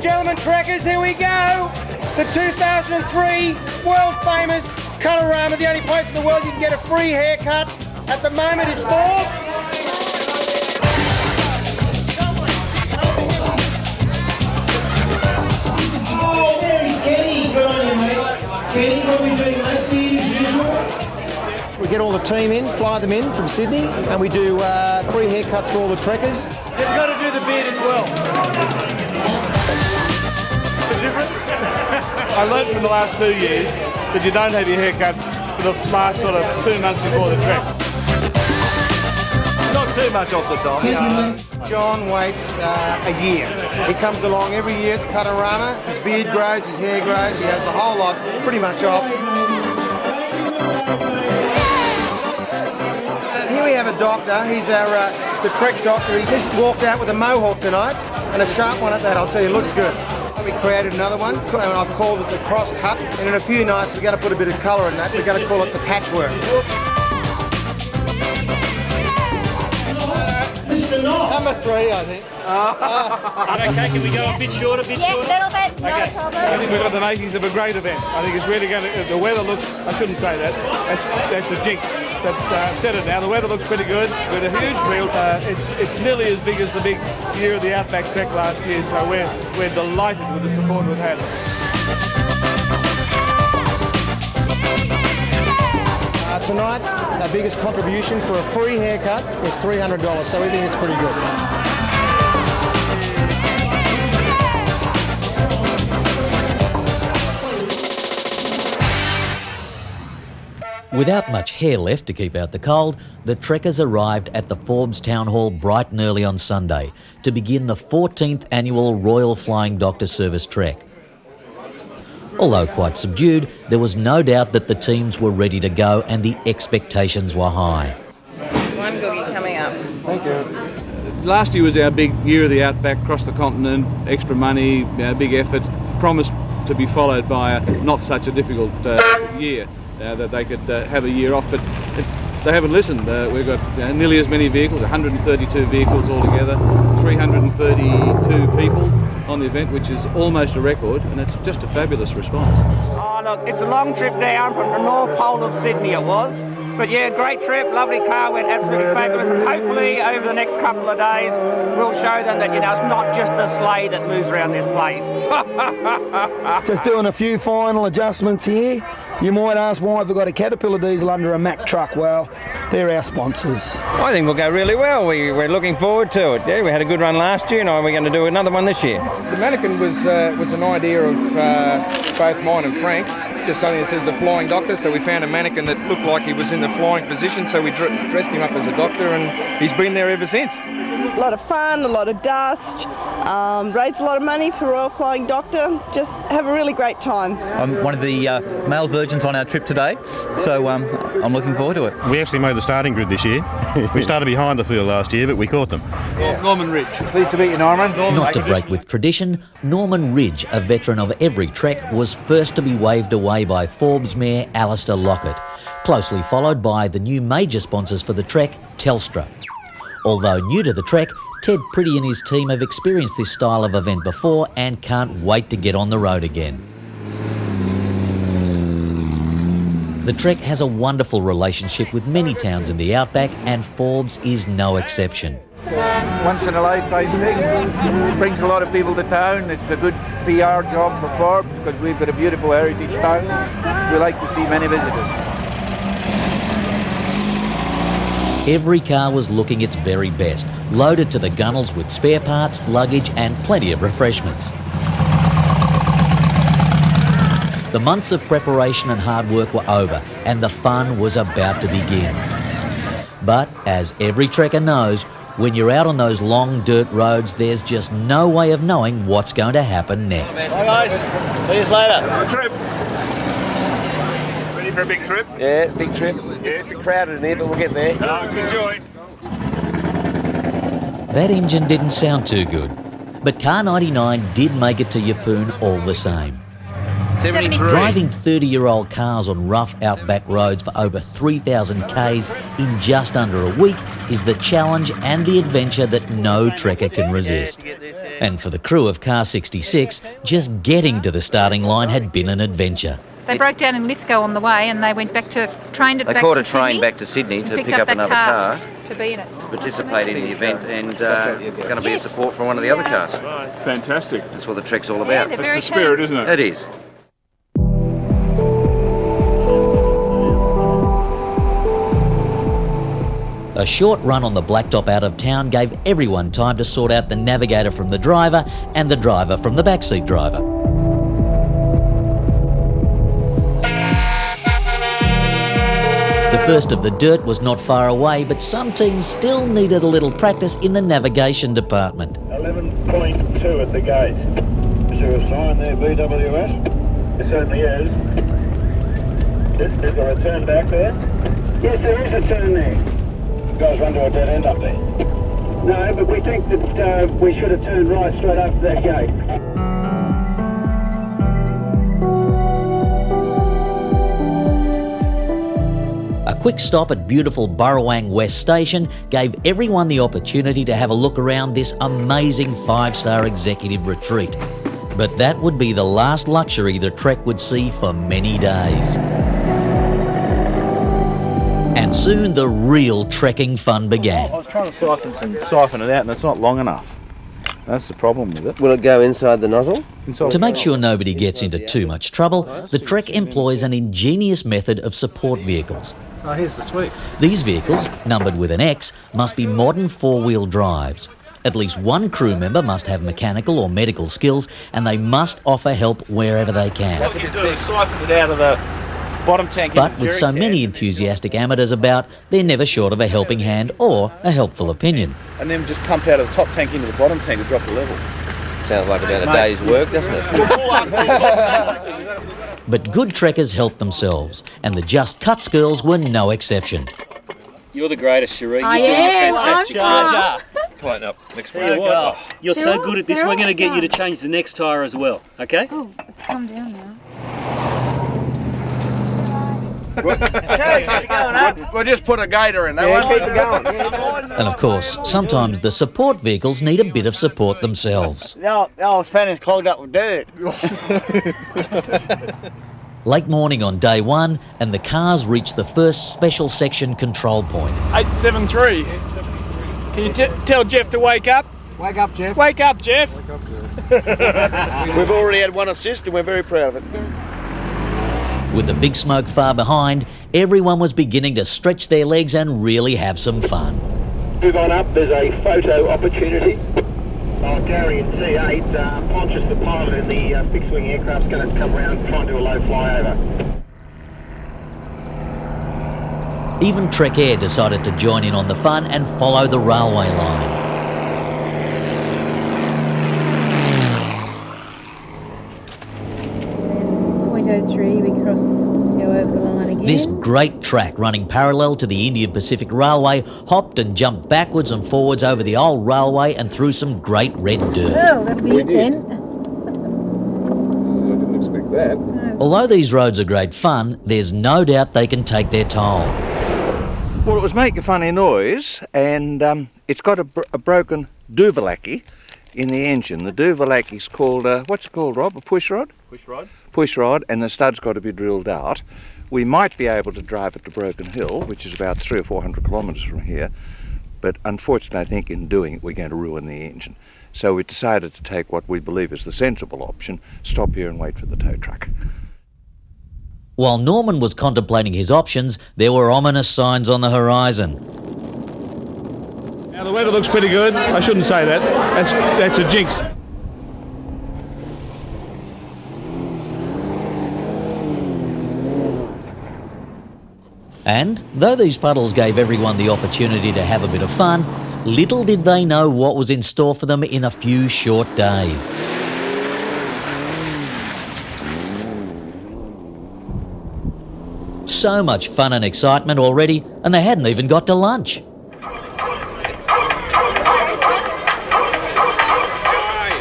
and gentlemen trekkers, here we go. The 2003 world famous Arkaroola, the only place in the world you can get a free haircut. At the moment is Forbes. Oh, there's Kenny. Good on you, mate. Kenny, what are we doing, mate? Beard as usual. We get all the team in, fly them in from Sydney, and we do free haircuts for all the trekkers. You've got to do the beard as well. Different? I learned from the last 2 years that you don't have your haircut for the last sort of 2 months before the trek. Not too much off the top. John waits a year. He comes along every year at the Arkaroola. His beard grows, his hair grows, he has the whole lot pretty much off. Here we have a doctor. He's our the trek doctor. He just walked out with a mohawk tonight, and a sharp one at that. I'll tell you, looks good. We created another one, and I've called it the cross cut. And in a few nights, we're going to put a bit of colour in that. We're going to call it the patchwork. Mr. Knox. Number 3, I think. Okay, can we go a bit shorter, Yeah, a little bit, not a problem. I think we've got the makings of a great event. I think it's really going to, the weather looks, I shouldn't say that, that's a jinx. But said it now, the weather looks pretty good. With a huge field, it's nearly as big as the big year of the Outback Trek last year, so we're delighted with the support we've had. Tonight, our biggest contribution for a free haircut was $300, so we think it's pretty good. Without much hair left to keep out the cold, the trekkers arrived at the Forbes Town Hall bright and early on Sunday to begin the 14th annual Royal Flying Doctor Service trek. Although quite subdued, there was no doubt that the teams were ready to go and the expectations were high. One boogie coming up. Thank you. Last year was our big year of the Outback, across the continent, extra money, big effort, promised to be followed by a not such a difficult year. That they could have a year off, but they haven't listened. We've got nearly as many vehicles, 132 vehicles altogether, 332 people on the event, which is almost a record, and it's just a fabulous response. Oh, look, it's a long trip down from the North Pole of Sydney, it was. But yeah, great trip, lovely car, went absolutely fabulous, and hopefully over the next couple of days we'll show them that, you know, it's not just a sleigh that moves around this place. Just doing a few final adjustments here. You might ask why we've got a Caterpillar diesel under a Mack truck. Well, they're our sponsors. I think we'll go really well. We're looking forward to it. Yeah, we had a good run last year, and we're going to do another one this year. The mannequin was an idea of both mine and Frank's. Just something that says the Flying Doctor, so we found a mannequin that looked like he was in the flying position, so we dressed him up as a doctor, and he's been there ever since. A lot of fun, a lot of dust, raised a lot of money for Royal Flying Doctor. Just have a really great time. I'm one of the male virgins on our trip today, so I'm looking forward to it. We actually made the starting grid this year. We started behind the field last year, but we caught them. Yeah. Norman Ridge. Pleased to meet you, Norman. Not to break with tradition, Norman Ridge, a veteran of every trek, was first to be waved away by Forbes Mayor Alistair Lockett, closely followed by the new major sponsors for the trek, Telstra. Although new to the trek, Ted Priddy and his team have experienced this style of event before and can't wait to get on the road again. The trek has a wonderful relationship with many towns in the Outback, and Forbes is no exception. Once in a lifetime thing. It brings a lot of people to town. It's a good PR job for Forbes because we've got a beautiful heritage town. We like to see many visitors. Every car was looking its very best, loaded to the gunnels with spare parts, luggage and plenty of refreshments. The months of preparation and hard work were over, and the fun was about to begin. But, as every trekker knows, when you're out on those long dirt roads, there's just no way of knowing what's going to happen next. Bye guys, see you later. Good trip. Ready for a big trip? Yeah, big trip. Yes. It's a bit crowded in there, but we'll get there. Enjoy. That engine didn't sound too good, but Car 99 did make it to Yeppoon all the same. 73. Driving 30-year-old cars on rough outback roads for over 3,000 Ks in just under a week is the challenge and the adventure that no trekker can resist. And for the crew of Car 66, just getting to the starting line had been an adventure. They broke down in Lithgow on the way and they went back to, trained it back to Sydney. They caught a train back to Sydney to pick up another car to be in it. to participate in the event, and going to be a support for one of the other cars. Fantastic. That's what the Trek's all Yeah, about. they're That's very the spirit, keen. isn't it? It is. A short run on the blacktop out of town gave everyone time to sort out the navigator from the driver and the driver from the backseat driver. The first of the dirt was not far away, but some teams still needed a little practice in the navigation department. 11.2 at the gate. Is there a sign there, BWS? It certainly is. Is there a turn back there? Yes, there is a turn there. You guys run to a dead end up there? No, but we think that we should have turned right straight after that gate. A quick stop at beautiful Burrawang West Station gave everyone the opportunity to have a look around this amazing 5-star executive retreat. But that would be the last luxury the Trek would see for many days. And soon the real trekking fun began. I was trying to siphon it out and it's not long enough. That's the problem with it. Will it go inside the nozzle? To make sure nobody gets into too much trouble, the Trek employs an ingenious method of support vehicles. Oh, here's the sweeps. These vehicles, numbered with an X, must be modern 4-wheel drives. At least one crew member must have mechanical or medical skills, and they must offer help wherever they can. What you do is siphon it out of the bottom tank. But with so many enthusiastic amateurs about, they're never short of a helping hand or a helpful opinion. And then just pump out of the top tank into the bottom tank to drop the level. Sounds like about a day's work, doesn't it? But good trekkers help themselves, and the Just Cuts girls were no exception. You're the greatest, Cherie. I am. I'm fine. Tighten up. Next Tell you what, you're so good at this, we're going to get you to change the next tyre as well, okay? Oh, it's come down now. We'll just put a gator in. Keep it going. And of course, sometimes the support vehicles need a bit of support themselves. The old spanner's clogged up with dirt. Late morning on day one, and the cars reach the first special section control point. 873. Can you tell Jeff to wake up? Wake up, Jeff. Wake up, Jeff. We've already had one assist and we're very proud of it. With the big smoke far behind, everyone was beginning to stretch their legs and really have some fun. Move on up, there's a photo opportunity. Gary in C8, Pontius the pilot in the fixed-wing aircraft's going to come around and try and do a low flyover. Even Trek Air decided to join in on the fun and follow the railway line. .03, we go over the line again. This great track running parallel to the Indian Pacific Railway hopped and jumped backwards and forwards over the old railway and through some great red dirt. Well, that'll be it then. I didn't expect that. Although these roads are great fun, there's no doubt they can take their toll. Well, it was making a funny noise, and it's got a broken Duvalaki in the engine. The Duvalaki's called, what's it called, Rob? A push rod? Push rod. Push rod, and the stud's got to be drilled out. We might be able to drive it to Broken Hill, which is about 300 or 400 kilometres from here, but unfortunately I think in doing it we're going to ruin the engine. So we decided to take what we believe is the sensible option, stop here and wait for the tow truck. While Norman was contemplating his options, there were ominous signs on the horizon. Now the weather looks pretty good. I shouldn't say that. That's a jinx. And though these puddles gave everyone the opportunity to have a bit of fun, little did they know what was in store for them in a few short days. So much fun and excitement already, and they hadn't even got to lunch.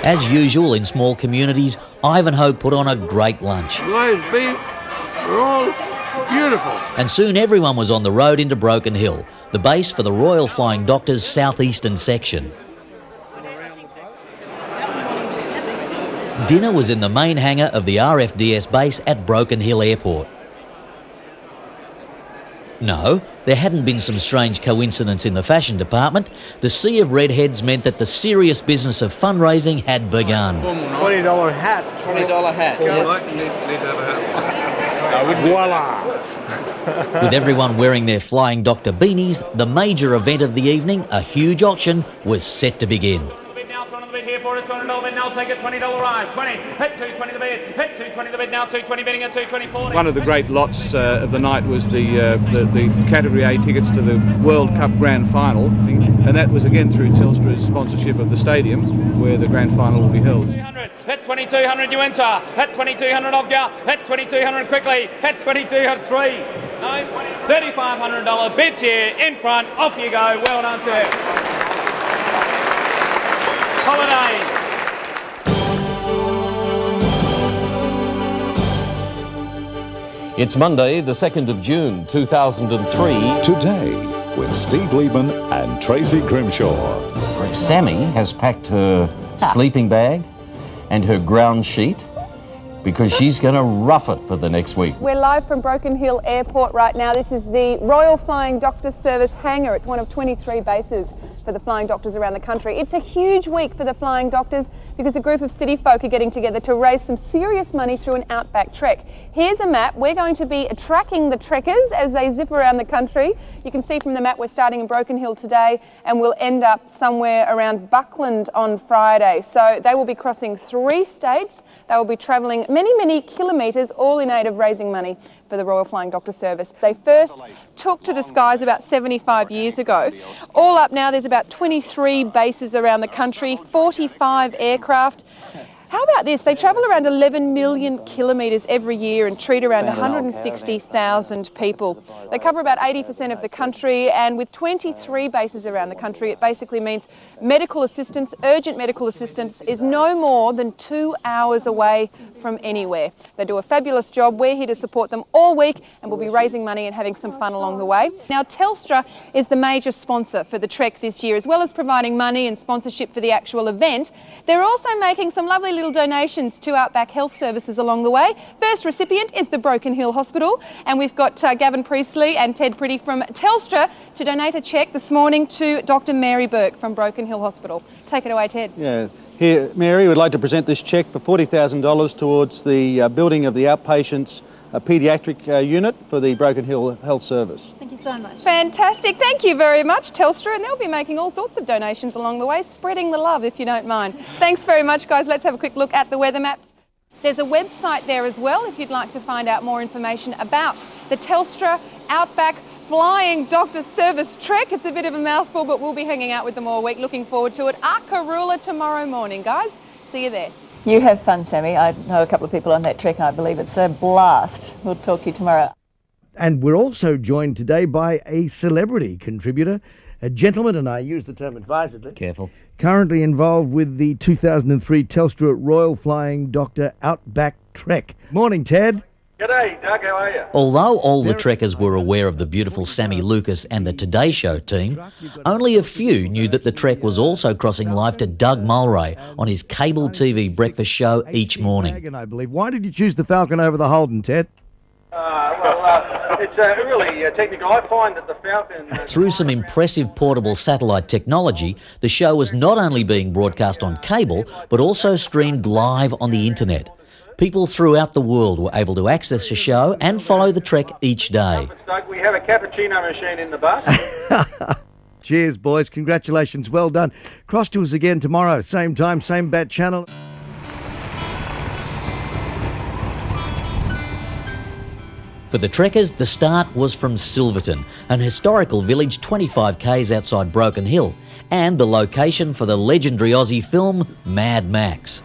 As usual in small communities, Ivanhoe put on a great lunch. Glazed beef, they're all beautiful. And soon everyone was on the road into Broken Hill, the base for the Royal Flying Doctor's southeastern section. Dinner was in the main hangar of the RFDS base at Broken Hill Airport. No, there hadn't been some strange coincidence in the fashion department. The sea of redheads meant that the serious business of fundraising had begun. $20 hat. $20 hat. Voila! With everyone wearing their Flying Doctor beanies, the major event of the evening, a huge auction, was set to begin. Here for a $200 bid, now take it, $20 rise, 20, hit 220 the bid, hit 220 the bid, now 220 bidding at 220. One of the great lots of the night was the Category A tickets to the World Cup Grand Final, and that was again through Telstra's sponsorship of the stadium where the Grand Final will be held. Hit 2200 you enter, hit 2200 off go, hit 2200 quickly, hit 2200 3, $3,500 bids here in front, off you go, well done sir. Holidays. It's Monday, the 2nd of June, 2003. Today, with Steve Liebman and Tracy Grimshaw. Sammy has packed her sleeping bag and her ground sheet because she's going to rough it for the next week. We're live from Broken Hill Airport right now. This is the Royal Flying Doctor Service hangar. It's one of 23 bases for the Flying Doctors around the country. It's a huge week for the Flying Doctors because a group of city folk are getting together to raise some serious money through an outback trek. Here's a map. We're going to be tracking the trekkers as they zip around the country. You can see from the map we're starting in Broken Hill today and we'll end up somewhere around Buckland on Friday. So they will be crossing 3 states. They will be travelling many, many kilometres, all in aid of raising money for the Royal Flying Doctor Service. They first took to the skies about 75 years ago. All up now, there's about 23 bases around the country, 45 aircraft. How about this? They travel around 11 million kilometres every year and treat around 160,000 people. They cover about 80% of the country, and with 23 bases around the country, it basically means medical assistance, urgent medical assistance, is no more than 2 hours away from anywhere. They do a fabulous job. We're here to support them all week, and we'll be raising money and having some fun along the way. Now, Telstra is the major sponsor for the trek this year, as well as providing money and sponsorship for the actual event. They're also making some lovely little donations to Outback Health Services along the way. First recipient is the Broken Hill Hospital, and we've got Gavin Priestley and Ted Pretty from Telstra to donate a cheque this morning to Dr. Mary Burke from Broken Hill Hospital. Take it away, Ted. Yeah. Here, Mary, would like to present this cheque for $40,000 towards the building of the outpatients paediatric unit for the Broken Hill Health Service. Thank you so much. Fantastic. Thank you very much, Telstra. And they'll be making all sorts of donations along the way, spreading the love, if you don't mind. Thanks very much, guys. Let's have a quick look at the weather maps. There's a website there as well if you'd like to find out more information about the Telstra Outback Flying Doctor Service Trek. It's a bit of a mouthful, but we'll be hanging out with them all week. Looking forward to it. Arkaroola tomorrow morning, guys. See you there. You have fun, Sammy. I know a couple of people on that trek and I believe it's a blast. We'll talk to you tomorrow. And we're also joined today by a celebrity contributor, a gentleman, and I use the term advisedly. Careful. Currently involved with the 2003 Telstra Royal Flying Doctor Outback Trek. Morning, Ted. G'day, Doug. How are you? Although all the trekkers were aware of the beautiful Sammy Lucas and the Today Show team, only a few knew that the trek was also crossing live to Doug Mulray on his cable TV breakfast show each morning. I believe. Why did you choose the Falcon over the Holden, Ted? It's really technical. I find that the Falcon... Through some impressive portable satellite technology, the show was not only being broadcast on cable, but also streamed live on the internet. People throughout the world were able to access the show and follow the trek each day. We have a cappuccino machine in the bus. Cheers, boys. Congratulations. Well done. Cross to us again tomorrow. Same time, same bat channel. For the trekkers, the start was from Silverton, an historical village 25 k's outside Broken Hill, and the location for the legendary Aussie film Mad Max.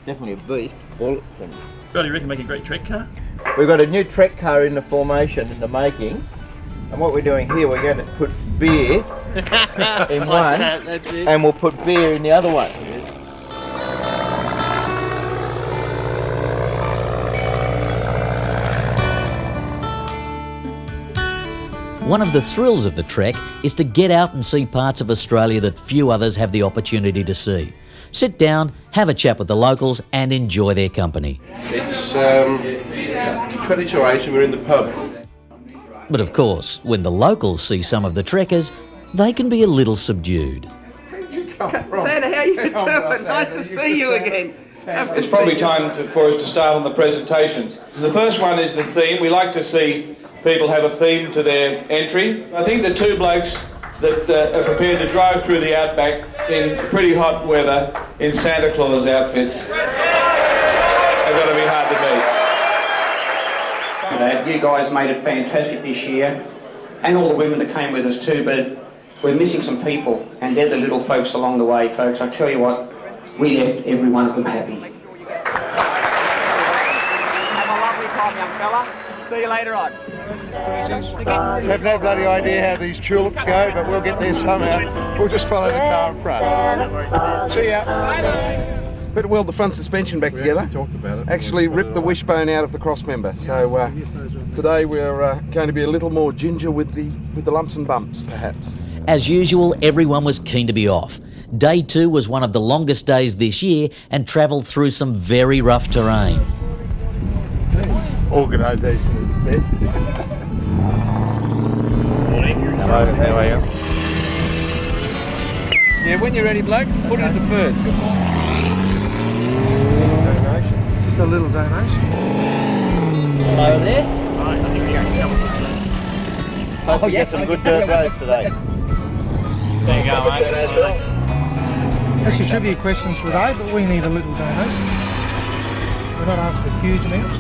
Definitely a beast. Bullets and... God, you reckon make a great trek car? We've got a new trek car in the formation, in the making. And what we're doing here, we're going to put beer in one, and we'll put beer in the other one. One of the thrills of the trek is to get out and see parts of Australia that few others have the opportunity to see. Sit down, have a chat with the locals and enjoy their company. It's 20 to 8 and we're in the pub. But of course, when the locals see some of the trekkers, they can be a little subdued. Santa, how you doing? Nice to see you again. It's probably time for us to start on the presentations. So the first one is the theme. We like to see people have a theme to their entry. I think the two blokes that are prepared to drive through the outback in pretty hot weather in Santa Claus outfits have got to be hard to beat. You guys made it fantastic this year, and all the women that came with us too, but we're missing some people, and they're the little folks along the way, folks. I tell you what, we left every one of them happy. Have a lovely time, young fella. See you later on. I have no bloody idea how these tulips go, but we'll get there somehow. We'll just follow the car in front. See ya. Better weld the front suspension back together. Actually ripped the wishbone out of the cross member. So today we're going to be a little more ginger with the lumps and bumps, perhaps. As usual, everyone was keen to be off. Day 2 was one of the longest days this year and travelled through some very rough terrain. Organisation is best. Hello, how are you? Yeah, when you're ready, bloke, put it in the first. Donation. Just a little donation. Hello there. Right, I think we're going to sell it. Hope you get some good dirt roads today. There you go, mate. Actually, trivia questions today, but we need a little donation. We're not asking for huge amounts.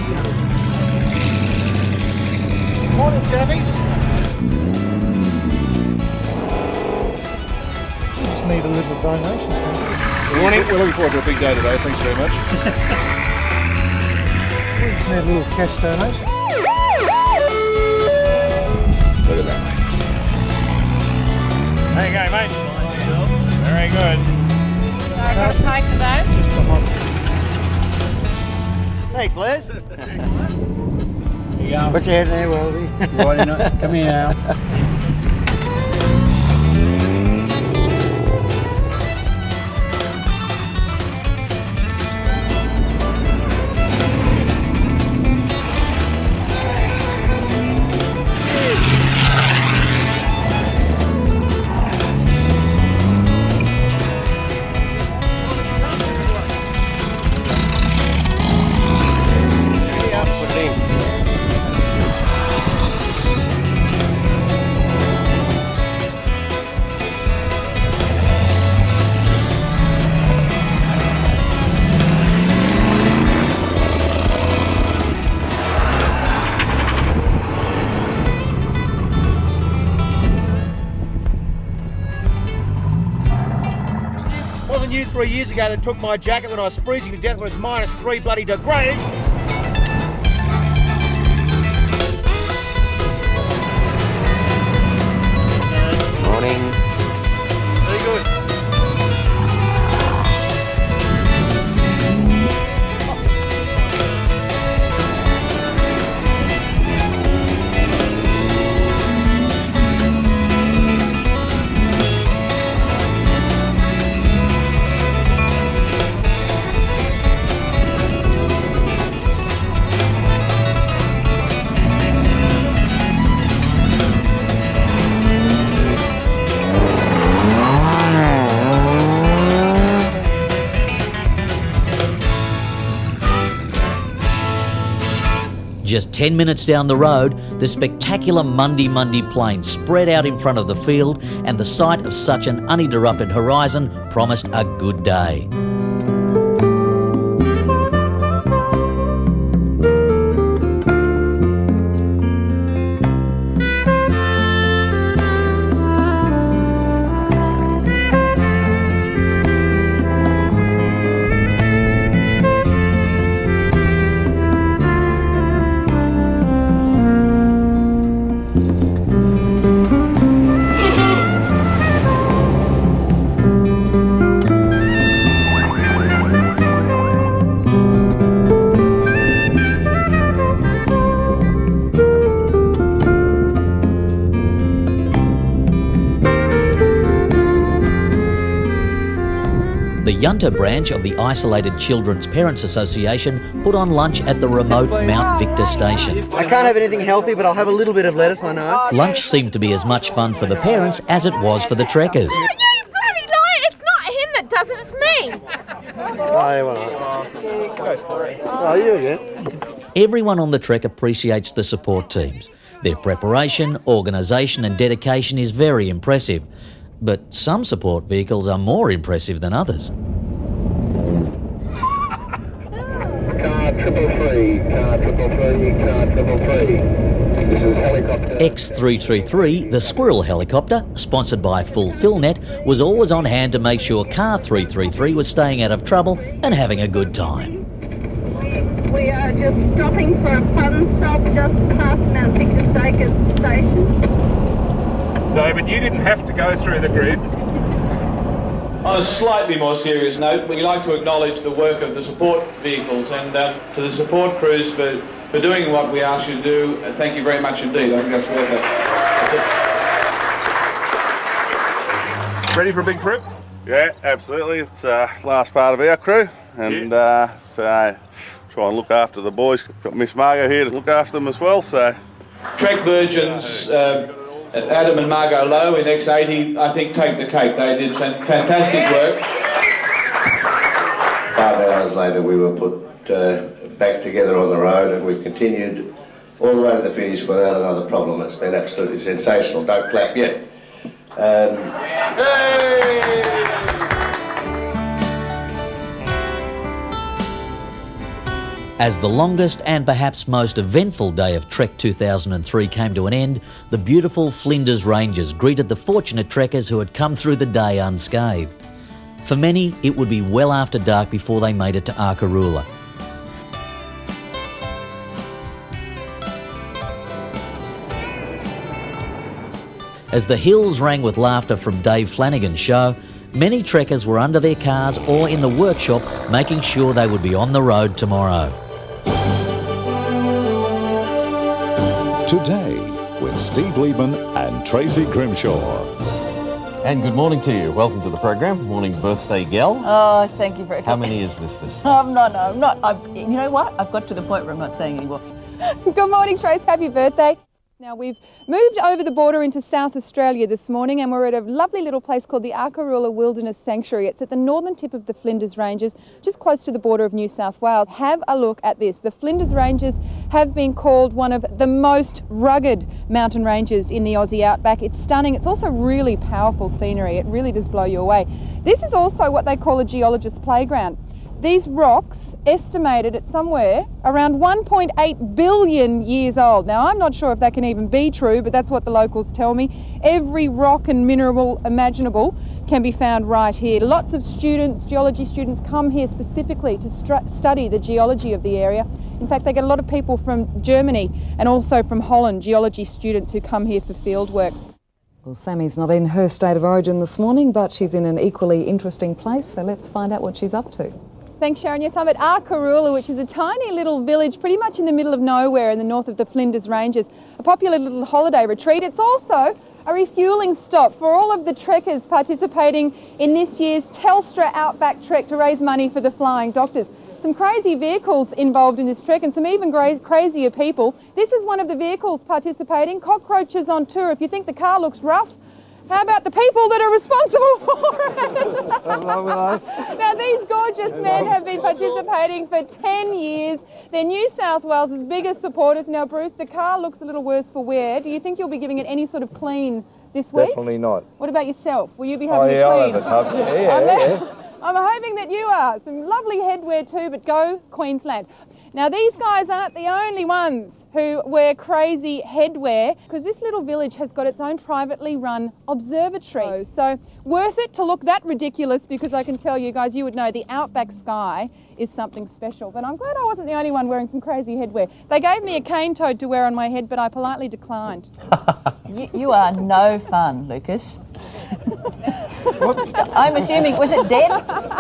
Morning, Chappies. Just need a little donation. Good morning. We're looking forward to a big day today. Thanks very much. We just need a little cash donation. Look at that, mate. There you go, mate. Very good. I'm going to pay for those. Thanks, Les. Here you go. Put your head in there, Waldy. Come here now. Wasn't you 3 years ago that took my jacket when I was freezing to death when it was -3 bloody degrees? Morning. Very good. Just 10 minutes down the road, the spectacular Mundi Plain spread out in front of the field, and the sight of such an uninterrupted horizon promised a good day. The Yunta branch of the Isolated Children's Parents Association put on lunch at the remote Mount Victor station. I can't have anything healthy, but I'll have a little bit of lettuce, I know. Lunch seemed to be as much fun for the parents as it was for the trekkers. You bloody lie! It's not him that does it, it's me! Everyone on the trek appreciates the support teams. Their preparation, organisation and dedication is very impressive. But some support vehicles are more impressive than others. Car 333, car 333, car 333. This is helicopter. X333, the squirrel helicopter, sponsored by Fulfillnet, was always on hand to make sure car 333 was staying out of trouble and having a good time. We are just stopping for a fun stop just past Mount Victor Station. David, you didn't have to go through the grid. On a slightly more serious note, we'd like to acknowledge the work of the support vehicles and to the support crews for doing what we asked you to do. Thank you very much indeed. I think that's worth it. Ready for a big trip? Yeah, absolutely. It's last part of our crew, and so try and look after the boys. Got Miss Margot here to look after them as well. So, Trek Virgins, Adam and Margot Lowe in X80, I think, take the cake. They did fantastic work. 5 hours later, we were put back together on the road, and we've continued all the way to the finish without another problem. It's been absolutely sensational. Don't clap yet. As the longest and perhaps most eventful day of Trek 2003 came to an end, the beautiful Flinders Ranges greeted the fortunate trekkers who had come through the day unscathed. For many, it would be well after dark before they made it to Arkaroola. As the hills rang with laughter from Dave Flanagan's show, many trekkers were under their cars or in the workshop making sure they would be on the road tomorrow. Today with Steve Liebman and Tracy Grimshaw. And good morning to you. Welcome to the program. Morning, birthday gal. Oh, thank you very much. How many is this time? I'm not. You know what? I've got to the point where I'm not saying anymore. Good morning, Trace. Happy birthday. Now, we've moved over the border into South Australia this morning, and we're at a lovely little place called the Arkaroola Wilderness Sanctuary. It's at the northern tip of the Flinders Ranges, just close to the border of New South Wales. Have a look at this. The Flinders Ranges have been called one of the most rugged mountain ranges in the Aussie outback. It's stunning. It's also really powerful scenery. It really does blow you away. This is also what they call a geologist's playground. These rocks, estimated at somewhere around 1.8 billion years old. Now, I'm not sure if that can even be true, but that's what the locals tell me. Every rock and mineral imaginable can be found right here. Lots of students, geology students, come here specifically to study the geology of the area. In fact, they get a lot of people from Germany and also from Holland, geology students who come here for field work. Well, Sammy's not in her state of origin this morning, but she's in an equally interesting place, so let's find out what she's up to. Thanks, Sharon. Yes, I'm at Arkaroola, which is a tiny little village pretty much in the middle of nowhere in the north of the Flinders Ranges. A popular little holiday retreat. It's also a refuelling stop for all of the trekkers participating in this year's Telstra Outback Trek to raise money for the Flying Doctors. Some crazy vehicles involved in this trek and some even crazier people. This is one of the vehicles participating, Cockroaches on Tour. If you think the car looks rough, how about the people that are responsible for it? Now, these gorgeous men have been participating for 10 years. They're New South Wales' biggest supporters. Now, Bruce, the car looks a little worse for wear. Do you think you'll be giving it any sort of clean this week? Definitely not. What about yourself? Will you be having it clean? I'll have a tub. Yeah. I'm hoping that you are. Some lovely headwear too, but go Queensland. Now, these guys aren't the only ones who wear crazy headwear, because this little village has got its own privately run observatory. So worth it to look that ridiculous, because I can tell you guys, you would know the outback sky is something special. But I'm glad I wasn't the only one wearing some crazy headwear. They gave me a cane toad to wear on my head, but I politely declined. You are no fun, Lucas. I'm assuming, was it dead?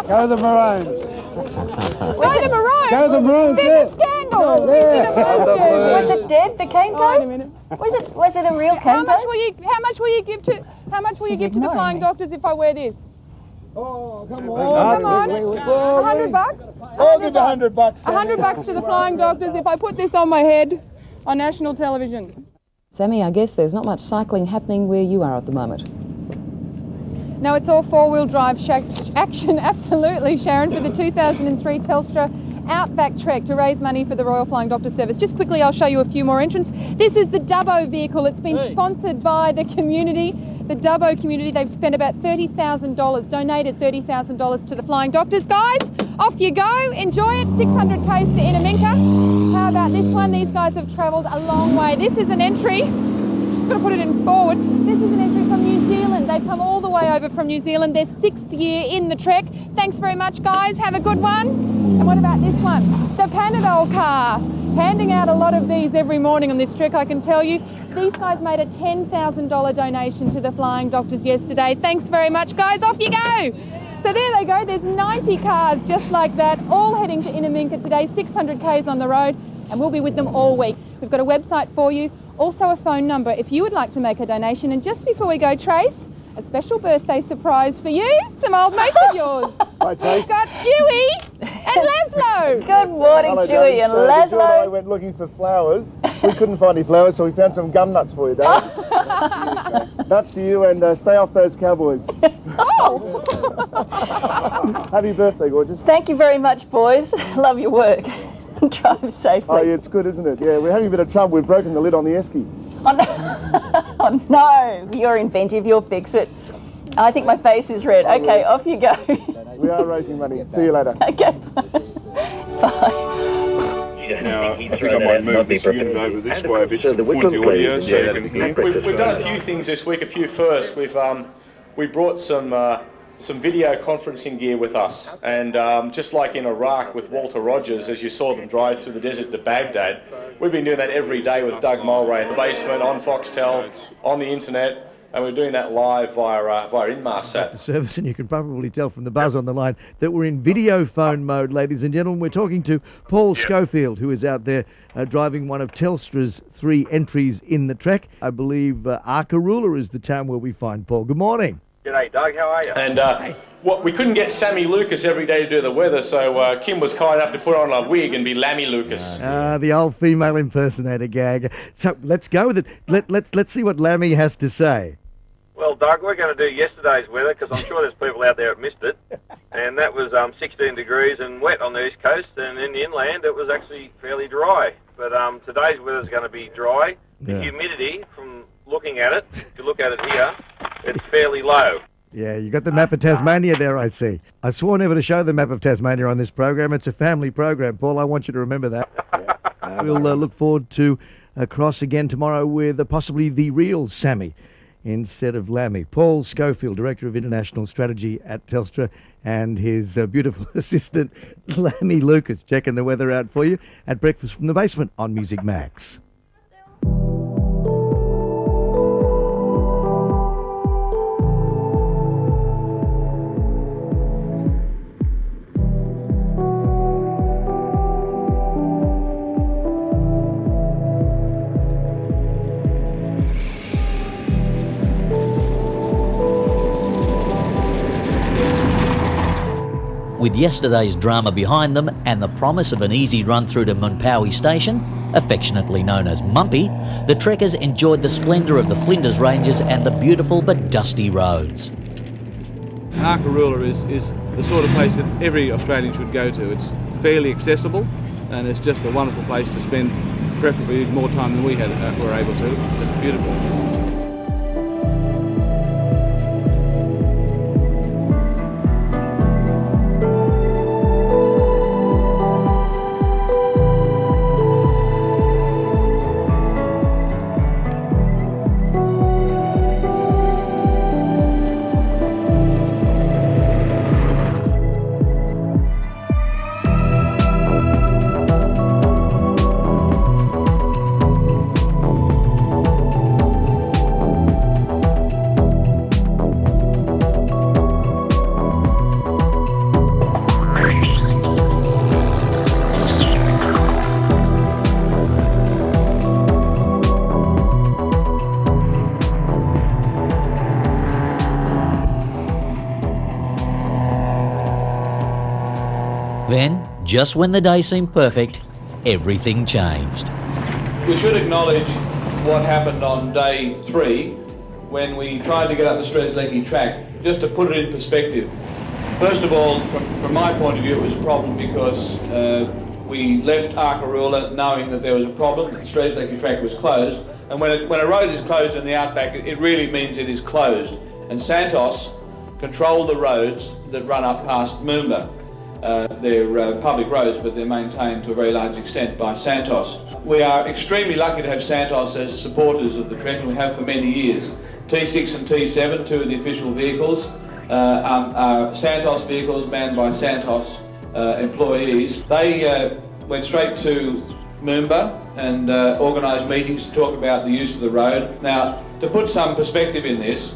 Go the Maroons. Go the Maroons? Go the Maroons. There's a scandal. Was it dead, the cane toad? Wait a minute. Was it a real cane toad? How much will you give to the Flying Doctors if I wear this? Oh, come on. Come on. $100? I'll give $100. $100 to the Flying Doctors if I put this on my head on national television. Sammy, I guess there's not much cycling happening where you are at the moment. No, it's all four-wheel drive action, absolutely, Sharon, for the 2003 Telstra Outback Trek to raise money for the Royal Flying Doctor Service. Just quickly, I'll show you a few more entrants. This is the Dubbo vehicle. It's been sponsored by the community, the Dubbo community. They've spent about $30,000, donated $30,000 to the Flying Doctors. Guys, off you go. Enjoy it. 600 k's to Inaminka. How about this one? These guys have travelled a long way. This is an entry. Just got to put it in forward. This is an entry from New Zealand. They've come all the way over from New Zealand. Their 6th year in the trek. Thanks very much, guys. Have a good one. And what about this one? The Panadol car. Handing out a lot of these every morning on this trek, I can tell you. These guys made a $10,000 donation to the Flying Doctors yesterday. Thanks very much, guys. Off you go. So there they go. There's 90 cars just like that, all heading to Inaminka today, 600 k's on the road, and we'll be with them all week. We've got a website for you, also a phone number if you would like to make a donation. And just before we go, Trace, a special birthday surprise for you. Some old mates of yours. Hi, Trace. We've got Dewey and Laszlo. Good morning, Hello, Dewey Dave. and Joe and Laszlo. I went looking for flowers. We couldn't find any flowers, so we found some gum nuts for you, Dave. Nuts to you, and stay off those cowboys. Oh! Happy birthday, gorgeous. Thank you very much, boys. Love your work. Drive safely. Oh, yeah, it's good, isn't it? Yeah, we're having a bit of trouble. We've broken the lid on the esky. Oh no. Oh no, you're inventive, you'll fix it. I think my face is red. Okay, off you go. We are raising money. See you later. Okay. Now, I think I might move this unit over this way a bit to point the audio so you can hear. We've done a few things this week, a few firsts. We brought some video conferencing gear with us, and just like in Iraq with Walter Rogers, as you saw them drive through the desert to Baghdad, we've been doing that every day with Doug Mulray in the basement, on Foxtel, on the internet, and we're doing that live via Inmarsat. The service, and you can probably tell from the buzz on the line that we're in video phone mode, ladies and gentlemen. We're talking to Paul Schofield, who is out there driving one of Telstra's 3 entries in the trek. I believe Arkaroola is the town where we find Paul. Good morning. G'day, Doug. How are you? And we couldn't get Sammy Lucas every day to do the weather, so Kim was kind enough to put on a wig and be Lammy Lucas. The old female impersonator gag. So let's go with it. Let's see what Lammy has to say. Well, Doug, we're going to do yesterday's weather because I'm sure there's people out there that missed it. And that was 16 degrees and wet on the east coast, and in the inland it was actually fairly dry. But today's weather is going to be dry. The humidity, from looking at it, if you look at it here, it's fairly low. Yeah, you got the map of Tasmania there, I see. I swore never to show the map of Tasmania on this program. It's a family program, Paul. I want you to remember that. We'll look forward to a cross again tomorrow with possibly the real Sammy instead of Lammy. Paul Schofield, Director of International Strategy at Telstra, and his beautiful assistant, Lammy Lucas, checking the weather out for you at Breakfast from the Basement on Music Max. With yesterday's drama behind them and the promise of an easy run through to Munpawi Station, affectionately known as Mumpy, the trekkers enjoyed the splendour of the Flinders Ranges and the beautiful but dusty roads. Arkaroola is the sort of place that every Australian should go to. It's fairly accessible, and it's just a wonderful place to spend preferably more time than we were able to. It's beautiful. Then, just when the day seemed perfect, everything changed. We should acknowledge what happened on day 3 when we tried to get up the Strzelecki track, just to put it in perspective. First of all, from my point of view, it was a problem because we left Arkaroola knowing that there was a problem, that the Strzelecki track was closed, and when a road is closed in the outback, it really means it is closed. And Santos control the roads that run up past Moomba. They're public roads, but they're maintained to a very large extent by Santos. We are extremely lucky to have Santos as supporters of the trek, and we have for many years. T6 and T7, 2 of the official vehicles, are Santos vehicles manned by Santos employees. They went straight to Moomba and organised meetings to talk about the use of the road. Now, to put some perspective in this,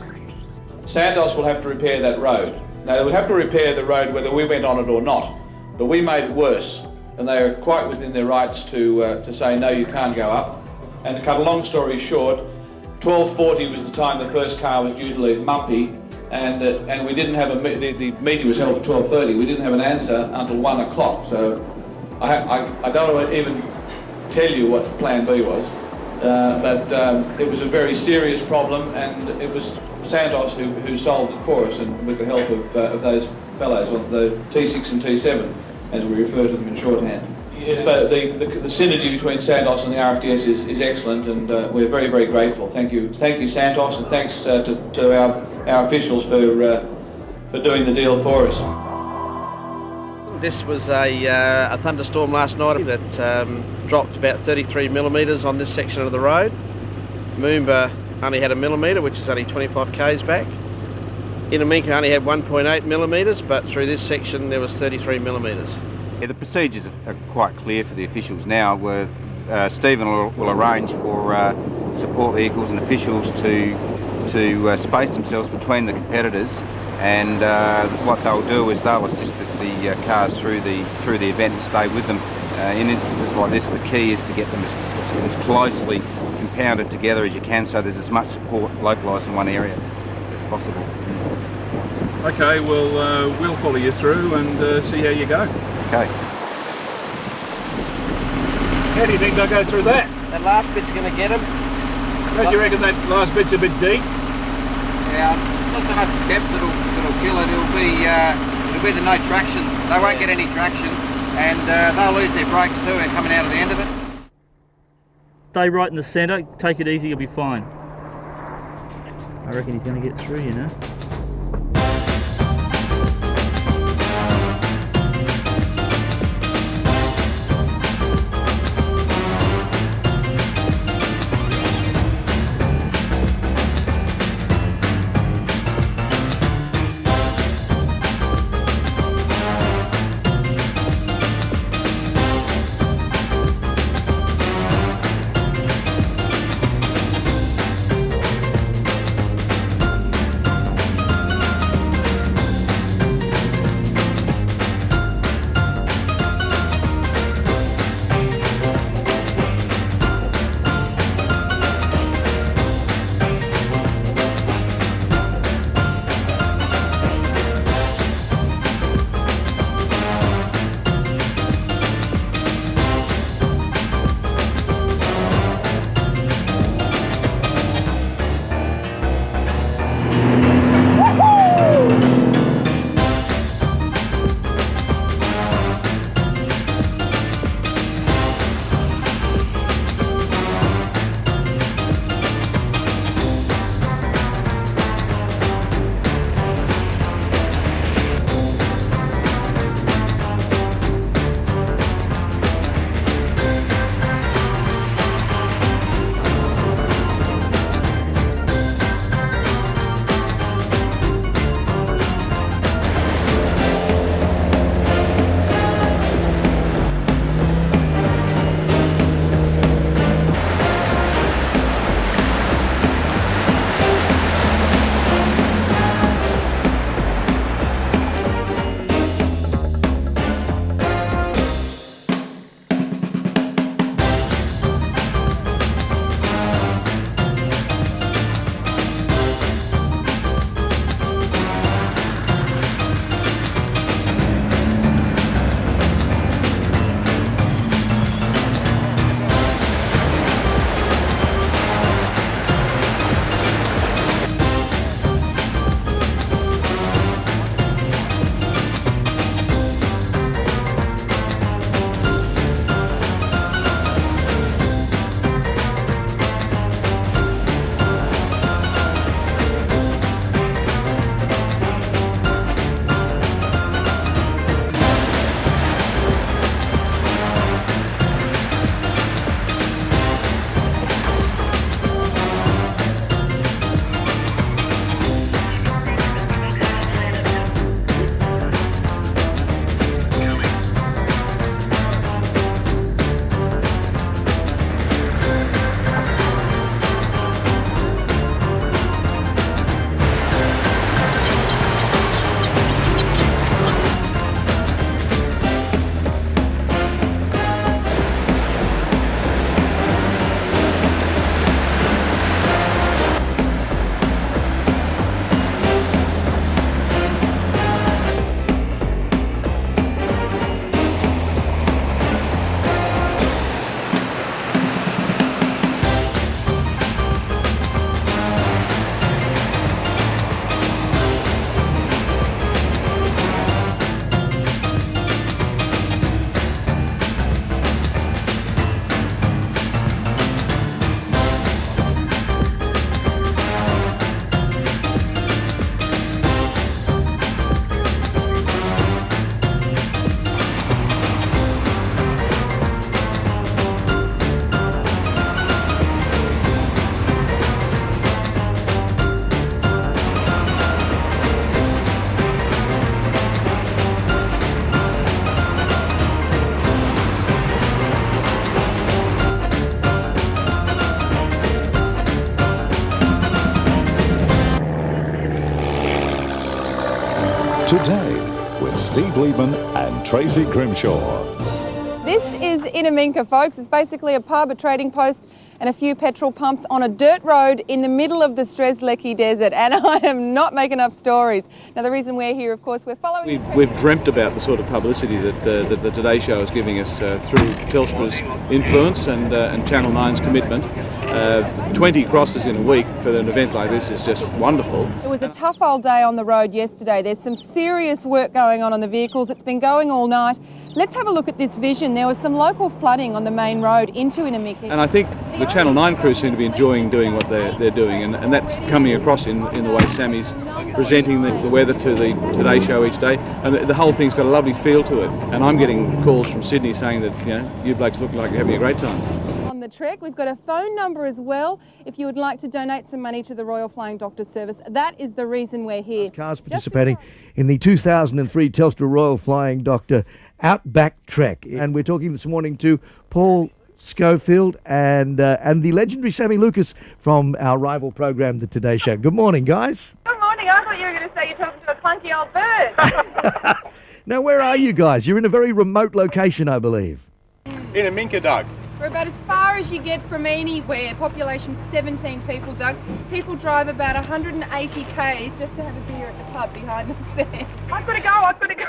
Santos will have to repair that road. Now, they would have to repair the road whether we went on it or not, but we made it worse, and they are quite within their rights to say, no, you can't go up. And to cut a long story short, 12:40 was the time the first car was due to leave Mumpy, and we didn't have the meeting was held at 12:30. We didn't have an answer until 1 o'clock. So I don't want to even tell you what Plan B was, but it was a very serious problem, and it was Santos who solved it for us, and with the help of those fellows on the T6 and T7, as we refer to them in shorthand. So the synergy between Santos and the RFDS is excellent, and we're very, very grateful. Thank you Santos, and thanks to our officials for doing the deal for us. This was a thunderstorm last night that dropped about 33 millimetres on this section of the road. Moomba only had 1 millimetre, which is only 25 k's back. Inaminka only had 1.8 millimetres, but through this section there was 33 millimetres. Yeah, the procedures are quite clear for the officials now. Where Stephen will arrange for support vehicles and officials to space themselves between the competitors, and what they'll do is they'll assist the cars through the event and stay with them. In instances like this, the key is to get them as closely compounded together as you can, so there's as much support localised in one area as possible. Okay, well we'll follow you through and see how you go. Okay. How do you think they'll go through that? That last bit's going to get them. Don't you reckon that last bit's a bit deep? Yeah, not so much depth that'll kill it. It'll be the no traction. They won't get any traction, and they'll lose their brakes too coming out of the end of it. Stay right in the centre, take it easy, you'll be fine. I reckon he's going to get through, you know. Steve Liebman and Tracy Grimshaw. This is Inaminka, folks. It's basically a pub, a trading post and a few petrol pumps on a dirt road in the middle of the Strzelecki Desert, and I am not making up stories. Now, the reason we're here, of course, we're following... We've dreamt about the sort of publicity that the Today Show is giving us through Telstra's influence and Channel 9's commitment. 20 crosses in a week for an event like this is just wonderful. It was a tough old day on the road yesterday. There's some serious work going on the vehicles. It's been going all night. Let's have a look at this vision. There was some local flooding on the main road into Inaminka. And I think the Channel 9 crew seem to be enjoying doing what they're doing, and that's coming across in the way Sammy's presenting the weather to the Today Show each day. And the whole thing's got a lovely feel to it. And I'm getting calls from Sydney saying that, you know, you blokes look like you're having a great time. On the trek, we've got a phone number as well if you would like to donate some money to the Royal Flying Doctor Service. That is the reason we're here. Cars participating in the 2003 Telstra Royal Flying Doctor Outback Trek, and we're talking this morning to Paul Schofield and the legendary Sammy Lucas from our rival program, The Today Show. Good morning, guys. Good morning. I thought you were going to say you're talking to a clunky old bird. Now, where are you guys? You're in a very remote location, I believe. In Inaminka, Doug. We're about as far as you get from anywhere. Population 17 people, Doug. People drive about 180 k's just to have a beer at the pub behind us there. I've got to go on the news.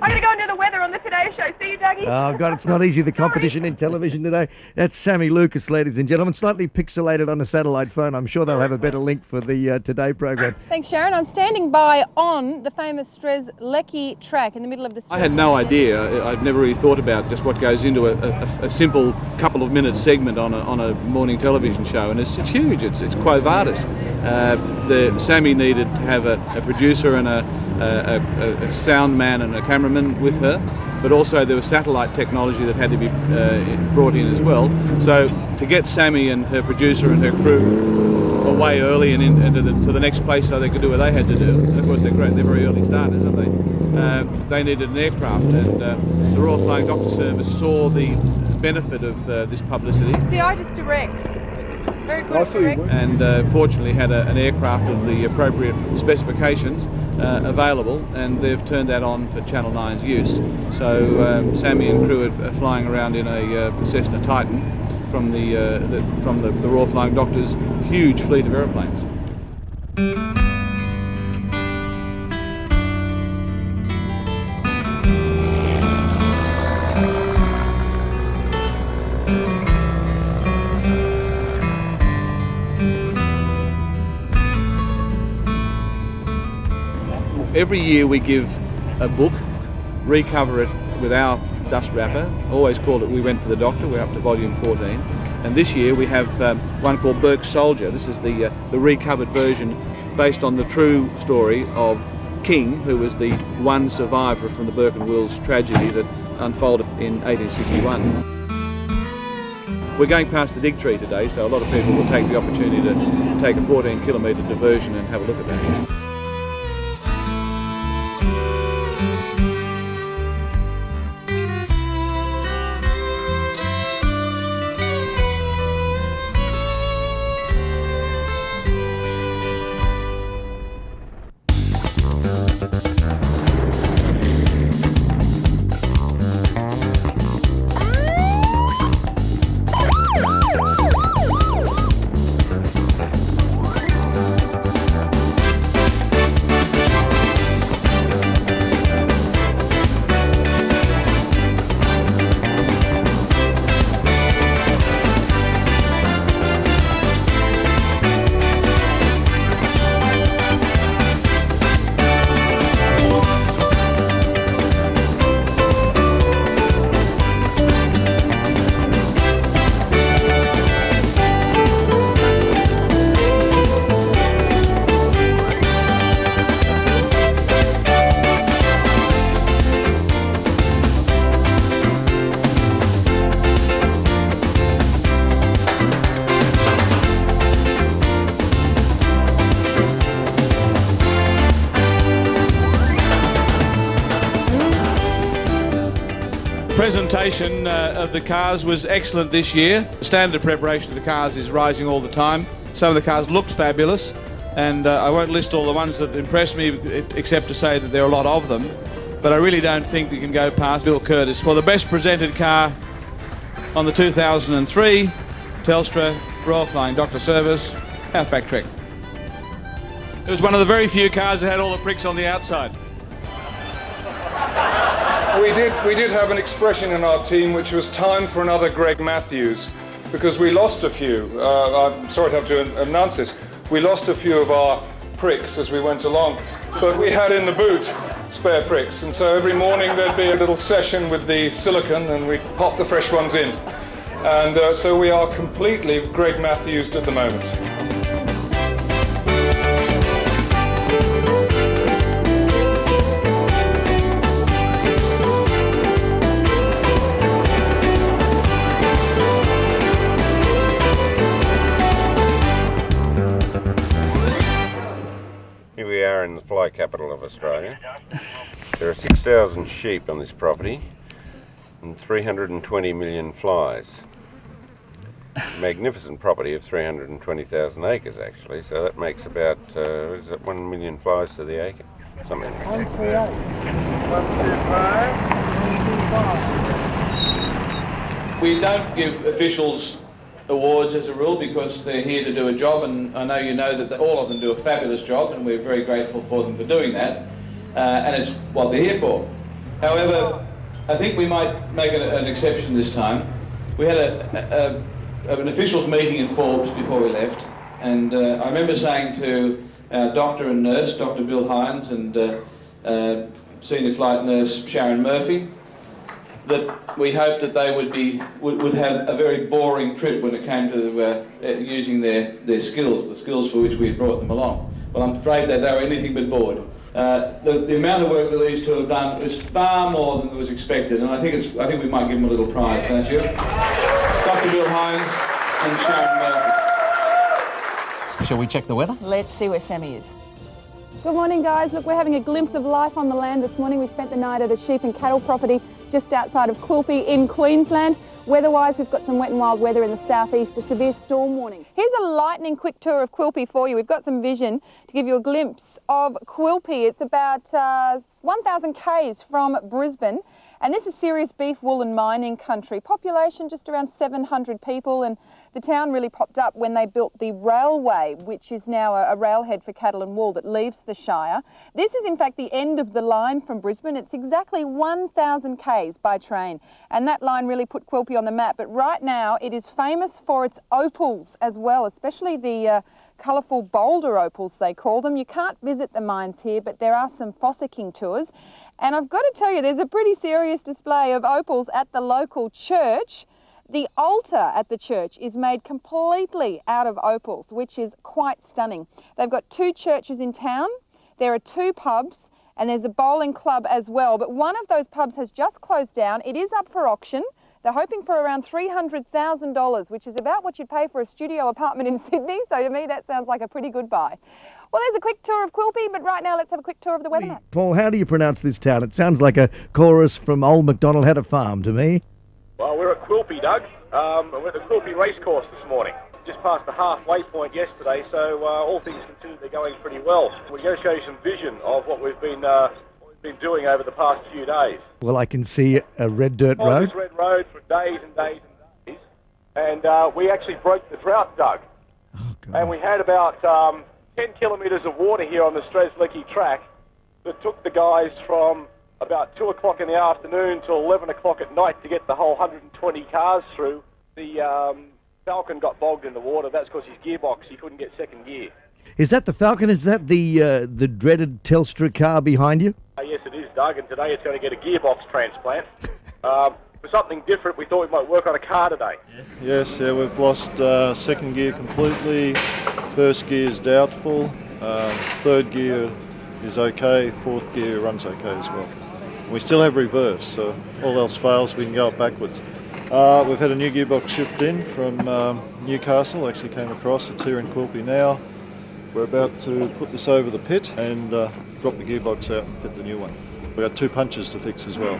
I've got to go and do the weather on the Today Show. See you, Dougie. Oh, God, it's not easy, the competition in television today. That's Sammy Lucas, ladies and gentlemen. Slightly pixelated on a satellite phone. I'm sure they'll have a better link for the Today program. Thanks, Sharon. I'm standing by on the famous Strzelecki track in the middle of the... I had no idea. I'd never really thought about just what goes into a simple couple of minute segment on a morning television show, and it's huge. It's Quo Vadis. Sammy needed to have a producer and a sound man and a cameraman with her, but also there was satellite technology that had to be brought in as well. So to get Sammy and her producer and her crew away early and into to the next place so they could do what they had to do. And of course they're very early starters, aren't they? They needed an aircraft, and the Royal Flying Doctor Service saw the benefit of this publicity. See, I just direct. Very good direct. And fortunately had an aircraft of the appropriate specifications available, and they've turned that on for Channel 9's use. So Sammy and crew are flying around in a Cessna Titan from the Royal Flying Doctor's huge fleet of aeroplanes. Every year we give a book, recover it with our dust wrapper, always called it We Went for the Doctor. We're up to volume 14. And this year we have one called Burke's Soldier. This is the recovered version based on the true story of King, who was the one survivor from the Burke and Wills tragedy that unfolded in 1861. We're going past the Dig Tree today, so a lot of people will take the opportunity to take a 14-kilometre diversion and have a look at that. Presentation of the cars was excellent this year. The standard of preparation of the cars is rising all the time. Some of the cars looked fabulous, and I won't list all the ones that impressed me except to say that there are a lot of them. but I really don't think we can go past Bill Curtis for the best presented car on the 2003 Telstra Royal Flying Doctor Service Outback Trek. It was one of the very few cars that had all the pricks on the outside. We did have an expression in our team which was time for another Greg Matthews, because we lost a few. I'm sorry to have to announce this. We lost a few of our pricks as we went along, but we had in the boot spare pricks, and so every morning there'd be a little session with the silicone and we pop the fresh ones in. And so we are completely Greg Matthews'd at the moment. Here we are in the fly capital of Australia. There are 6,000 sheep on this property and 320 million flies. Magnificent property of 320,000 acres actually, so that makes about, is it 1 million flies to the acre? Something like that. 125. We don't give officials awards as a rule because they're here to do a job, and I know you know that all of them do a fabulous job, and we're very grateful for them for doing that, and it's what they're here for. However, I think we might make an exception this time. We had an officials meeting in Forbes before we left, and I remember saying to our doctor and nurse, Dr. Bill Hines, and senior flight nurse Sharon Murphy, that we hoped that they would have a very boring trip when it came to using their skills, the skills for which we had brought them along. Well, I'm afraid that they were anything but bored. The amount of work that these two have done is far more than was expected, and I think we might give them a little prize, don't you? Dr. Bill Hines and Sharon Murphy. Shall we check the weather? Let's see where Sammy is. Good morning, guys. Look, we're having a glimpse of life on the land this morning. We spent the night at a sheep and cattle property just outside of Quilpie in Queensland. Weather-wise, we've got some wet and wild weather in the southeast, a severe storm warning. Here's a lightning quick tour of Quilpie for you. We've got some vision to give you a glimpse of Quilpie. It's about 1,000 k's from Brisbane, and this is serious beef, wool and mining country. Population just around 700 people, and the town really popped up when they built the railway, which is now a railhead for cattle and wool that leaves the Shire. This is in fact the end of the line from Brisbane. It's exactly 1,000 k's by train, and that line really put Quilpie on the map. But right now it is famous for its opals as well, especially the colourful boulder opals they call them. You can't visit the mines here, but there are some fossicking tours. And I've got to tell you, there's a pretty serious display of opals at the local church. The altar at the church is made completely out of opals, which is quite stunning. They've got 2 churches in town, there are 2 pubs, and there's a bowling club as well. But one of those pubs has just closed down. It is up for auction. They're hoping for around $300,000, which is about what you'd pay for a studio apartment in Sydney. So to me, that sounds like a pretty good buy. Well, there's a quick tour of Quilpie, but right now let's have a quick tour of the weather map. Paul, how do you pronounce this town? It sounds like a chorus from Old MacDonald Had a Farm to me. Well, we're at Quilpie, Doug. We're at the Quilpie racecourse this morning. Just past the halfway point yesterday, so all things considered, they're going pretty well. We're going to show you some vision of what we've been doing over the past few days. Well, I can see a red dirt road. This red road for days and days and days. And we actually broke the drought, Doug. Oh, God. And we had about 10 kilometres of water here on the Streslecki track that took the guys from about 2 o'clock in the afternoon till 11 o'clock at night to get the whole 120 cars through. The Falcon got bogged in the water. That's because his gearbox, he couldn't get second gear. Is that the Falcon? Is that the dreaded Telstra car behind you? Yes, it is, Doug, and today it's going to get a gearbox transplant. For something different, we thought we might work on a car today. Yes, we've lost second gear completely. First gear is doubtful. Third gear is okay. Fourth gear runs okay as well. We still have reverse, so if all else fails, we can go up backwards. We've had a new gearbox shipped in from Newcastle, actually came across. It's here in Quilpie now. We're about to put this over the pit and drop the gearbox out and fit the new one. We've got 2 punches to fix as well.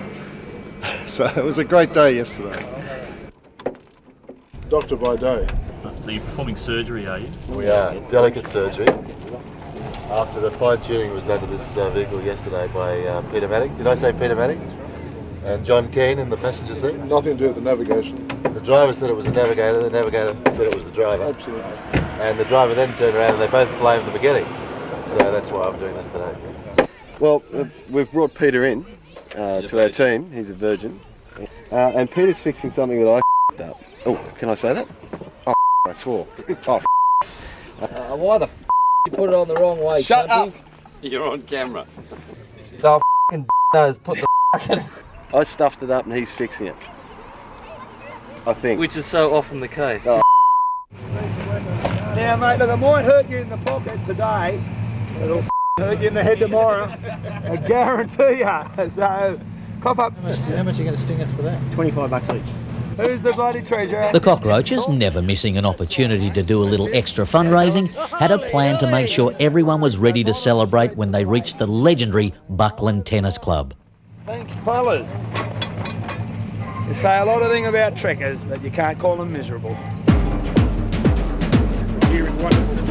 So it was a great day yesterday. Doctor by day. So you're performing surgery, are you? We are. Delicate surgery. after the fine-tuning was done to this vehicle yesterday by Peter Maddock. Did I say Peter Maddock? And John Keane in the passenger seat. Nothing to do with the navigation. The driver said it was the navigator said it was the driver. Absolutely. And the driver then turned around and they both blamed the beginning. So that's why I'm doing this today. Well, we've brought Peter in to our team. He's a virgin. And Peter's fixing something that I f***ed up. Oh, can I say that? Oh, I swore. Oh, why the you put it on the wrong way? Shut up! You're on camera. The f***ing knows put the f***ing... I stuffed it up and he's fixing it. I think. Which is so often the case. Oh. Now, mate, look, it might hurt you in the pocket today. It'll hurt you in the head tomorrow. I guarantee you. So, cop up. How much are you going to sting us for that? $25 each. Who's the bloody treasurer? The Cockroaches, never missing an opportunity to do a little extra fundraising, had a plan to make sure everyone was ready to celebrate when they reached the legendary Buckland Tennis Club. Thanks, fellas. You say a lot of things about trekkers, but you can't call them miserable. Here is wonderful.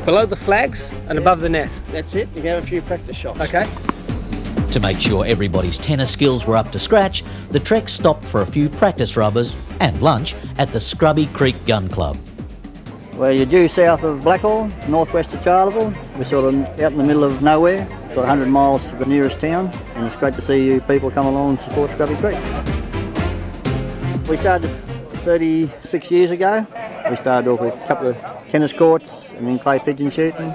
Below the flags and above the net. That's it. You can have a few practice shots. Okay. To make sure everybody's tennis skills were up to scratch, the trek stopped for a few practice rubbers and lunch at the Scrubby Creek Gun Club. Well, you're due south of Blackall, northwest of Charleville. We're sort of out in the middle of nowhere, got 100 miles to the nearest town, and it's great to see you people come along and support Scrubby Creek. We started 36 years ago. We started off with a couple of tennis courts and then clay pigeon shooting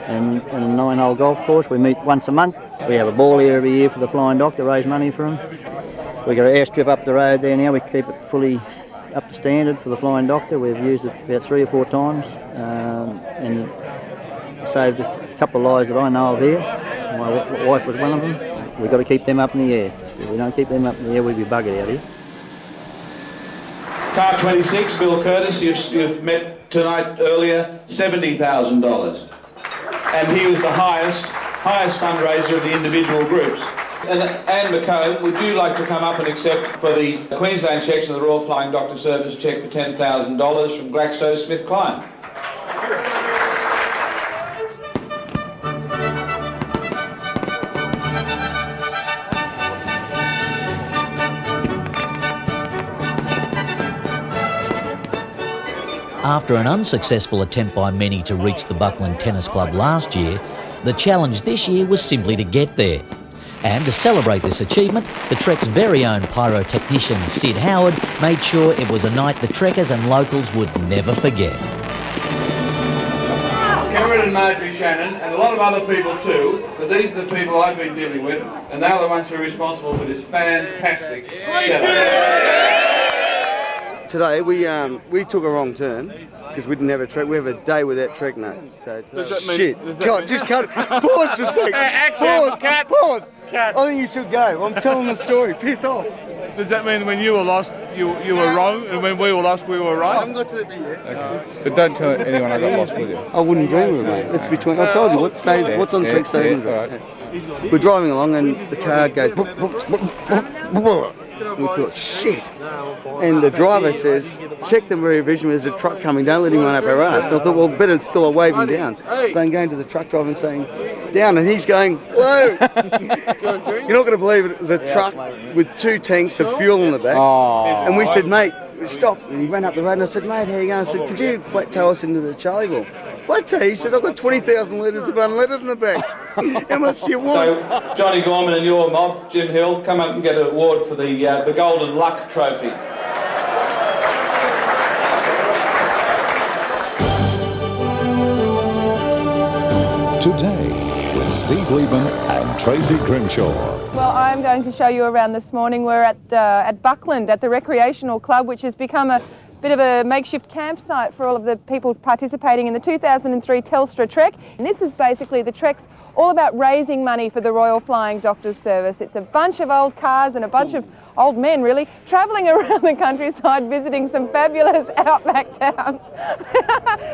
and a 9-hole golf course. We meet once a month. We have a ball here every year for the Flying Dock to raise money for them. We've got an airstrip up the road there now. We keep it fully up to standard for the Flying Doctor. We've used it about 3 or 4 times and saved a couple of lives that I know of here. My wife was one of them. We've got to keep them up in the air. If we don't keep them up in the air, we'd be buggered out here. Car 26, Bill Curtis, you've met tonight earlier, $70,000. And he was the highest fundraiser of the individual groups. And Anne McComb, would you like to come up and accept for the Queensland section of the Royal Flying Doctor Service cheque for $10,000 from GlaxoSmithKline? After an unsuccessful attempt by many to reach the Buckland Tennis Club last year, the challenge this year was simply to get there. And to celebrate this achievement, the Trek's very own pyrotechnician Sid Howard made sure it was a night the trekkers and locals would never forget. Cameron and Marjorie Shannon, and a lot of other people too, but these are the people I've been dealing with, and they're the ones who are responsible for this fantastic setup. Today we took a wrong turn because we didn't have a trek. We have a day without trek notes. So Does that mean, shit. God, just cut. Pause for a second. Pause. I think you should go. I'm telling the story. Piss off. Does that mean when you were lost, you were wrong, and when we were lost, we were right? I haven't got to that bit yet. Okay. But don't tell anyone I got lost with you. I wouldn't dream of it, mate. It's between. I told you what stays. What's on the trek stays on the trek. We're driving along, and the car goes. We thought, shit. And the driver says, check the rear vision, there's a truck coming, don't let him run up our ass. So I thought, well, better still I'll wave him down. So I'm going to the truck driver and saying, down, and he's going, hello. You're not going to believe it, it was a truck with 2 tanks of fuel in the back. And we said, mate, stop. And he ran up the road and I said, mate, how you going? I said, could you flat tow us into the Charlieville? Flat tow? He said, I've got 20,000 litres of unleaded in the back. How much do you want? So, Johnny Gorman and your mob, Jim Hill, come up and get an award for the Golden Luck Trophy. Today with Steve Liebman and Tracy Grimshaw. Well, I'm going to show you around this morning. We're at Buckland, at the recreational club, which has become a bit of a makeshift campsite for all of the people participating in the 2003 Telstra Trek. And this is basically the Trek's all about raising money for the Royal Flying Doctors Service. It's a bunch of old cars and a bunch of old men, really, travelling around the countryside visiting some fabulous outback towns.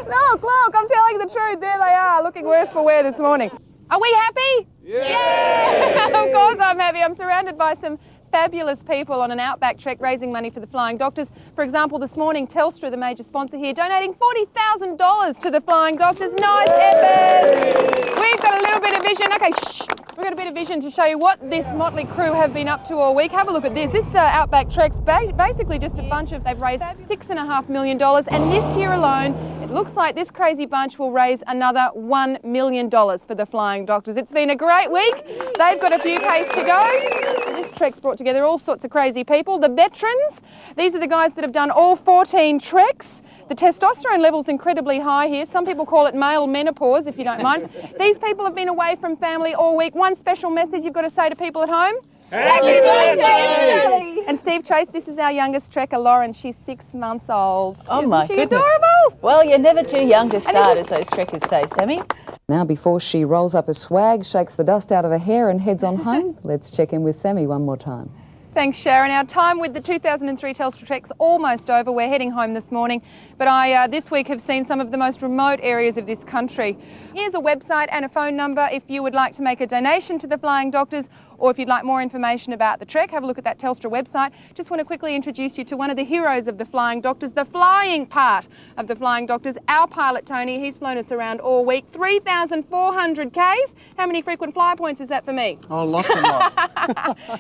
Look, I'm telling the truth. There they are, looking worse for wear this morning. Are we happy? Yeah! Of course I'm happy. I'm surrounded by some fabulous people on an outback trek raising money for the Flying Doctors. For example, this morning, Telstra, the major sponsor here, donating $40,000 to the Flying Doctors. Nice effort! We've got a little bit of vision. Okay, shh. We've got a bit of vision to show you what this motley crew have been up to all week. Have a look at this. This outback trek's basically just a bunch of, they've raised $6.5 million, and this year alone, it looks like this crazy bunch will raise another $1 million for the Flying Doctors. It's been a great week. They've got a few Ks to go. This trek's brought together all sorts of crazy people. The veterans, these are the guys that have done all 14 treks. The testosterone level's incredibly high here. Some people call it male menopause, if you don't mind. These people have been away from family all week. One special message you've got to say to people at home. Happy birthday! And Steve Chase, this is our youngest trekker, Lauren. She's 6 months old. Oh Isn't my she goodness. adorable? Well, you're never too young to start, as those trekkers say, Sammy. Now, before she rolls up her swag, shakes the dust out of her hair and heads on home, let's check in with Sammy one more time. Thanks, Sharon. Our time with the 2003 Telstra Trek's almost over. We're heading home this morning, but I this week have seen some of the most remote areas of this country. Here's a website and a phone number if you would like to make a donation to the Flying Doctors, or if you'd like more information about the trek, have a look at that Telstra website. Just want to quickly introduce you to one of the heroes of the Flying Doctors, the flying part of the Flying Doctors, our pilot Tony. He's flown us around all week, 3,400 Ks. How many frequent flyer points is that for me? Oh, lots and lots.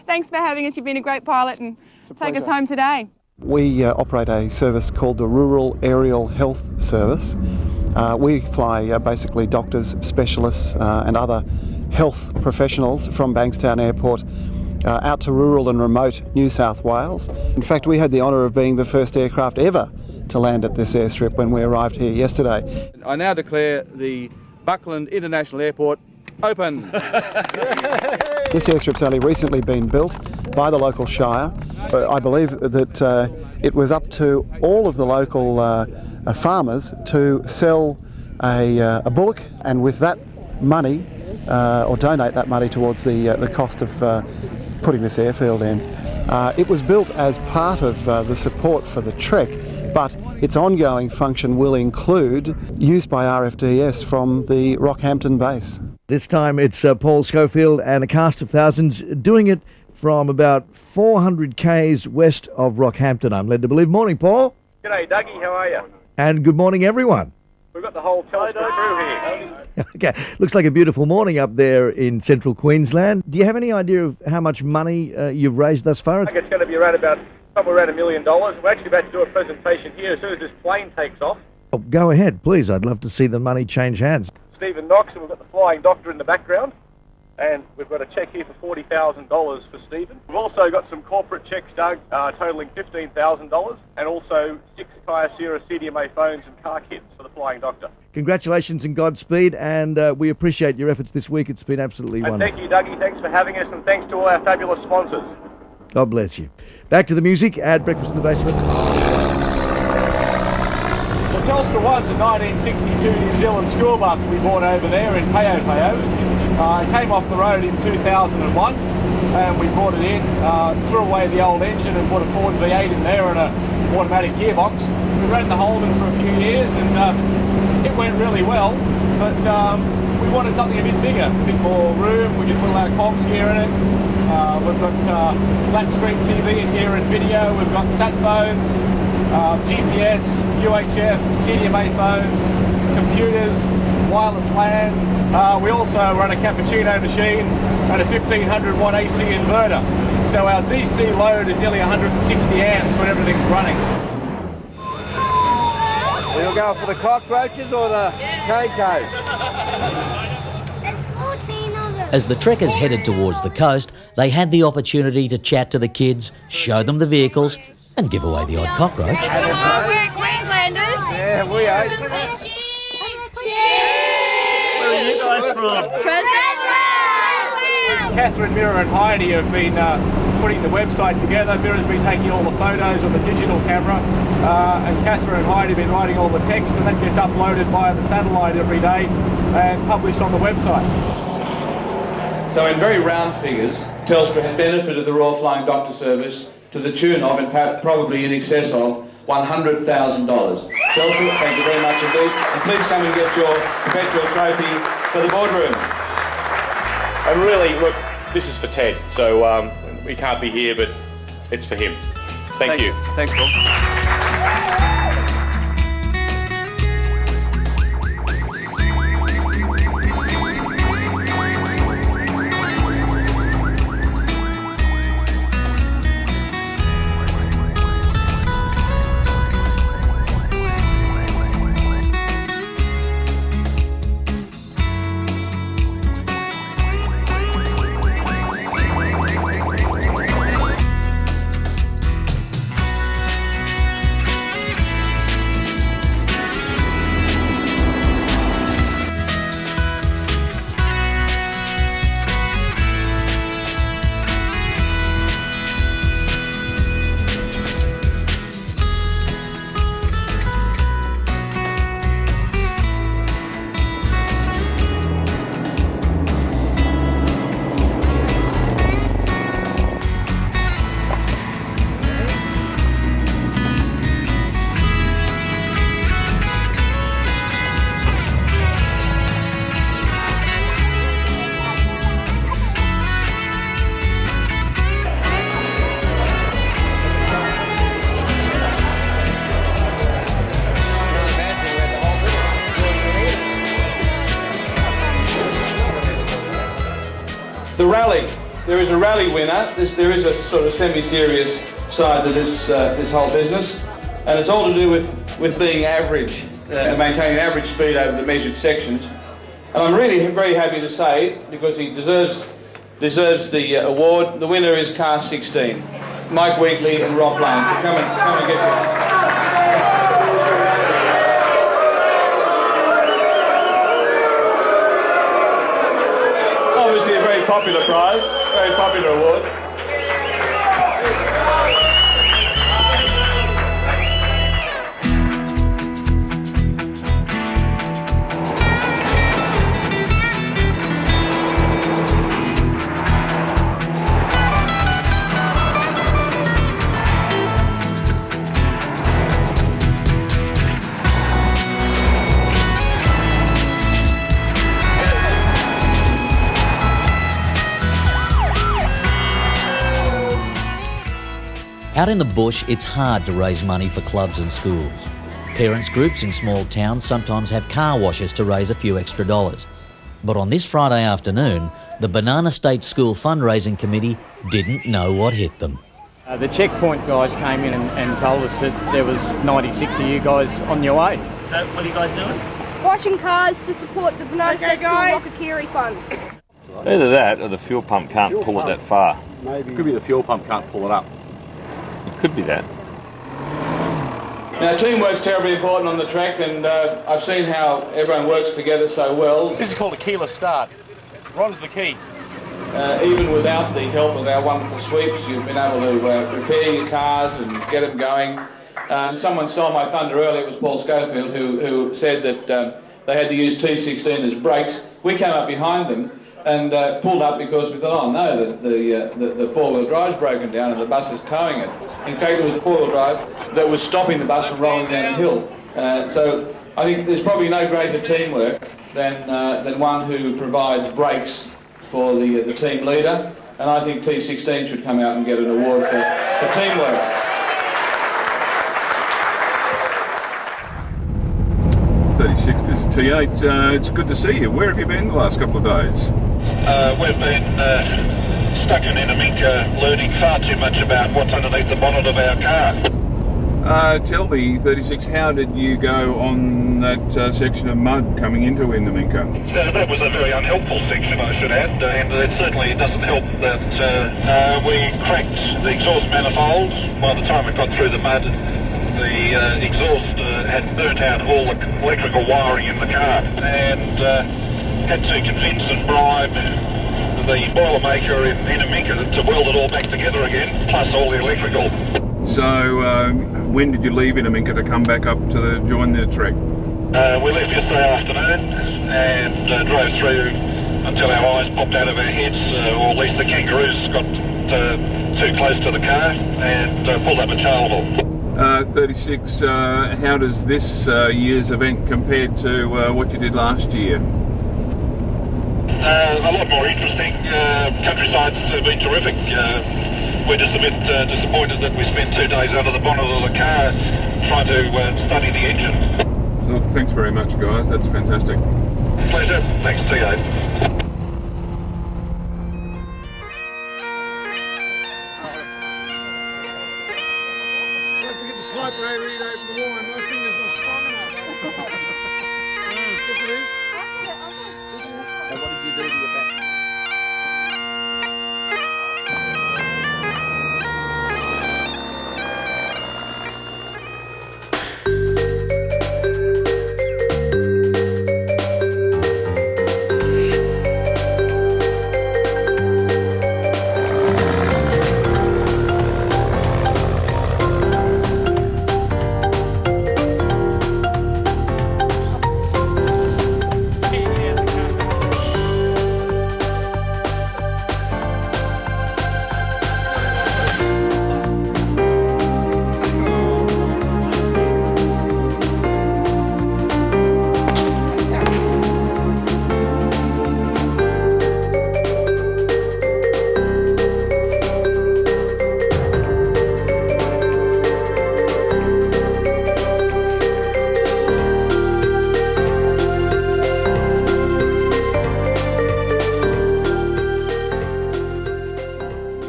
Thanks for having us. You've been a great pilot, and take us home today. We operate a service called the Rural Aerial Health Service. We fly basically doctors, specialists and other health professionals from Bankstown Airport out to rural and remote New South Wales. In fact, we had the honour of being the first aircraft ever to land at this airstrip when we arrived here yesterday. I now declare the Buckland International Airport open. This airstrip's only recently been built by the local shire. I believe that it was up to all of the local farmers to sell a bullock, and with that money, or donate that money towards the cost of putting this airfield in. It was built as part of the support for the trek, but its ongoing function will include use by RFDS from the Rockhampton base. This time it's Paul Schofield and a cast of thousands doing it from about 400 Ks west of Rockhampton, I'm led to believe. Morning, Paul. G'day, Dougie. How are you? And good morning, everyone. We've got the whole Telstra crew here. Okay, looks like a beautiful morning up there in central Queensland. Do you have any idea of how much money you've raised thus far? I think it's going to be around somewhere around $1 million. We're actually about to do a presentation here as soon as this plane takes off. Oh, go ahead, please. I'd love to see the money change hands. Stephen Knox, and we've got the Flying Doctor in the background. And we've got a cheque here for $40,000 for Stephen. We've also got some corporate cheques, Doug, totalling $15,000, and also 6 Kyocera CDMA phones and car kits for the Flying Doctor. Congratulations and Godspeed, and we appreciate your efforts this week. It's been absolutely And wonderful. thank you, Dougie. Thanks for having us, and thanks to all our fabulous sponsors. God bless you. Back to the music at Breakfast in the Basement. The Telstra One's a 1962 New Zealand school bus we bought over there in Payo. It came off the road in 2001 and we brought it in, threw away the old engine and put a Ford V8 in there and an automatic gearbox. We ran the Holden for a few years and it went really well, but we wanted something a bit bigger, a bit more room. We could put our comms gear in it. We've got flat screen TV and gear and video. We've got sat phones, GPS, UHF, CDMA phones, computers, wireless LAN. We also run a cappuccino machine and a 1500 watt AC inverter. So our DC load is nearly 160 amps when everything's running. We'll go for the cockroaches or the KKs? As the trekkers headed towards the coast, they had the opportunity to chat to the kids, show them the vehicles, and give away the odd cockroach. We're Queenslanders. Yeah, we are. Where are you guys from? Catherine, Mira and Heidi have been putting the website together. Vera's been taking all the photos on the digital camera, and Catherine and Heidi have been writing all the text, and that gets uploaded via the satellite every day and published on the website. So in very round figures, Telstra has benefited the Royal Flying Doctor Service to the tune of, and probably in excess of, $100,000. Telstra, thank you very much indeed. And please come and get your perpetual trophy for the boardroom. And really, look, this is for Ted, so we can't be here, but it's for him. Thank you. Thanks, Paul. The rally. There is a rally winner. There is a sort of semi-serious side to this whole business, and it's all to do with being average, maintaining average speed over the measured sections. And I'm really very happy to say, because he deserves the award, the winner is car 16, Mike Weekly and Rob Lane. So come and get you. Obviously a very popular prize, very popular award. Out in the bush, it's hard to raise money for clubs and schools. Parents groups in small towns sometimes have car washes to raise a few extra dollars. But on this Friday afternoon, the Banana State School Fundraising Committee didn't know what hit them. The checkpoint guys came in and told us that there was 96 of you guys on your way. So what are you guys doing? Washing cars to support the Banana State School Rocketary Fund. Either that or the fuel pump can't pull it that far. Maybe. It could be the fuel pump can't pull it up. It could be that. Now, teamwork's terribly important on the track, and I've seen how everyone works together so well. This is called a keyless start. Ron's the key. Even without the help of our wonderful sweeps, you've been able to repair your cars and get them going. Someone stole my thunder earlier. It was Paul Schofield who said that they had to use T16 as brakes. We came up behind them and pulled up because we thought, oh no, the four-wheel drive's broken down and the bus is towing it. In fact, it was the four-wheel drive that was stopping the bus from rolling down the hill. So I think there's probably no greater teamwork than one who provides brakes for the team leader, and I think T16 should come out and get an award for teamwork. This is T8. It's good to see you. Where have you been the last couple of days? We've been stuck in Inaminka learning far too much about what's underneath the bonnet of our car. Tell me, 36, how did you go on that section of mud coming into Inaminka? That was a very unhelpful section, I should add, and it certainly doesn't help that we cracked the exhaust manifold. By the time it got through the mud, the exhaust had burnt out all the electrical wiring in the car, and had to convince and bribe the Boilermaker in Inaminka to weld it all back together again, plus all the electrical. So when did you leave Inaminka to come back up to join the trek? We left yesterday afternoon and drove through until our eyes popped out of our heads, or at least the kangaroos got too close to the car and pulled up at Charleville. 36, how does this year's event compare to what you did last year? A lot more interesting. Countryside's been terrific. We're just a bit disappointed that we spent 2 days under the bonnet of the car trying to study the engine. So, thanks very much, guys. That's fantastic. Pleasure. Thanks, T.A. And what did you do to your back?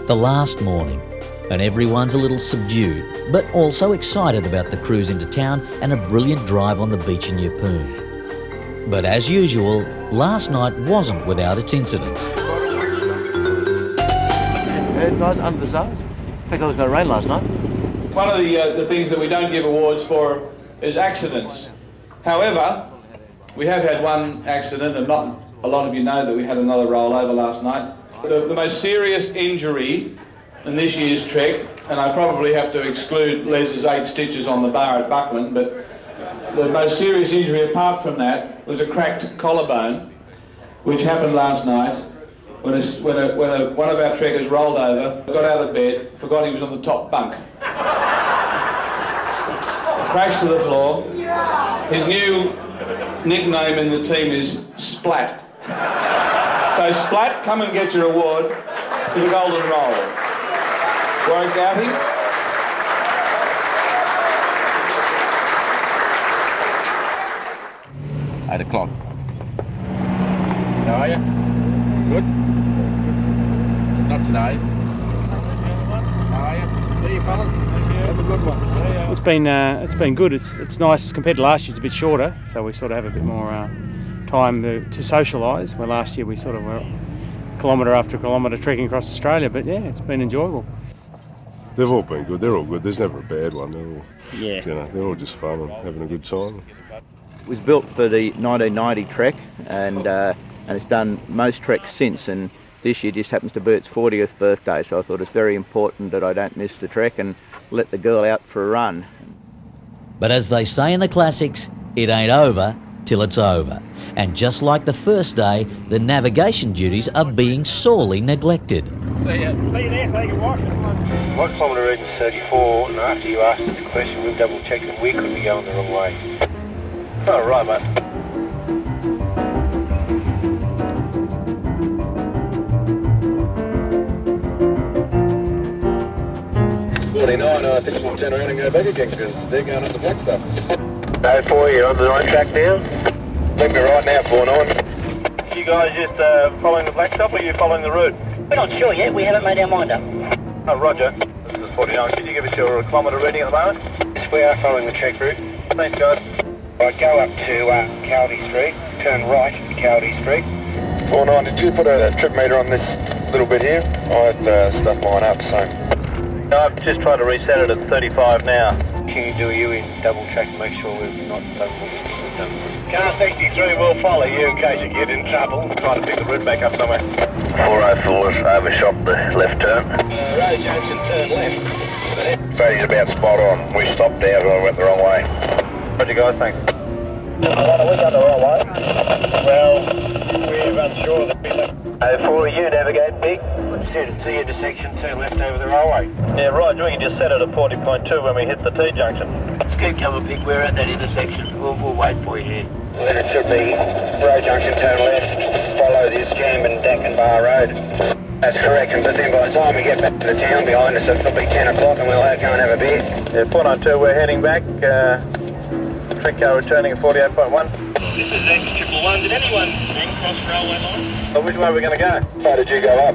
The last morning, and everyone's a little subdued, but also excited about the cruise into town and a brilliant drive on the beach in Yeppoon. But as usual, last night wasn't without its incidents. Guys, under the stars. In fact, I was going to rain last night. One of the things that we don't give awards for is accidents. However, we have had one accident, and not a lot of you know that we had another rollover last night. The most serious injury in this year's trek, and I probably have to exclude Les's 8 stitches on the bar at Buckland, but the most serious injury apart from that was a cracked collarbone, which happened last night when one of our trekkers rolled over, got out of bed, forgot he was on the top bunk. Crashed to the floor. His new nickname in the team is Splat. So Splat, come and get your award for the golden roll. Warwick Doughty. 8 o'clock. How are you? Good? Not today. How are you? There you fellas. Have a good one. It's been good. It's nice compared to last year. It's a bit shorter, so we sort of have a bit more time to socialise. Where last year we sort of were kilometre after kilometre trekking across Australia. But yeah, it's been enjoyable. They've all been good. They're all good. There's never a bad one. They're all, they're all just fun and having a good time. It was built for the 1990 trek, and it's done most treks since. And this year just happens to be its 40th birthday, so I thought it's very important that I don't miss the trek and let the girl out for a run. But as they say in the classics, it ain't over till it's over. And just like the first day, the navigation duties are being sorely neglected. See you there so you can watch it. My kilometre reading is 34, and after you asked us the question, we've double checked that we could be going the wrong way. Oh, right, mate. 39, I think we'll turn around and go back again because they're going up the black stuff. 04, you're on the right track now? Leave me right now, 49. You guys just following the black stuff or are you following the route? We're not sure yet, we haven't made our mind up. Oh, roger. This is 49. Could you give us your kilometre reading at the moment? Yes, we are following the trek route. Thanks, guys. Right, go up to Cowdy Street, turn right at Cowdy Street. 49, did you put a trip meter on this little bit here? I had stuff mine up, so... I've just tried to reset it at 35 now. Can you do you in double check to make sure we've not done Car 63 will follow you in case you get in trouble. Trying to pick the route back up somewhere. 404's overshot the left turn. Road junction, turn left. Brady's about spot on. We stopped out and went the wrong way. Roger guys, thanks. We got the wrong way. Well, we're unsure that we 04, you navigate big. Set at T intersection, turn left over the railway. Yeah, right, we can just set it at 40.2 when we hit the T junction. Let's keep coming big, we're at that intersection. We'll wait for you here. Then it should be road junction, turn left, follow this jam and Bar Road. That's correct, but then by the time we get back to the town behind us, it'll be 10 o'clock and we'll go and have a beer. Yeah, 492, we're heading back. Trick car returning at 48.1. This is X111. Did anyone cross railway line? So which way are we going to go? How did you go up?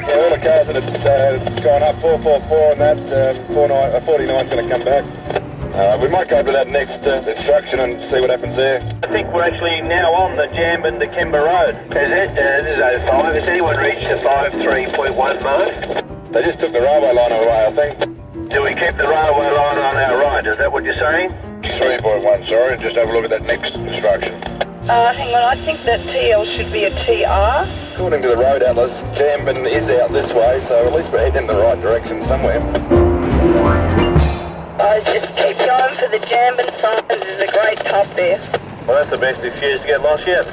Yeah, all the cars that have gone up, 444 and that, 49's going to come back. We might go to that next instruction and see what happens there. I think we're actually now on the Jambin to Kimber Road. Is it? This is 05. Has anyone reached the 53.1 mark? They just took the railway line away, I think. Do we keep the railway line on our right? Is that what you're saying? 3.1, sorry, and just have a look at that next instruction. Hang on, I think that TL should be a TR. According to the road atlas, Jambin is out this way, so at least we're heading in the right direction somewhere. I just keep going for the Jambin signs. There's a great top there. Well, that's the best excuse to get lost yet.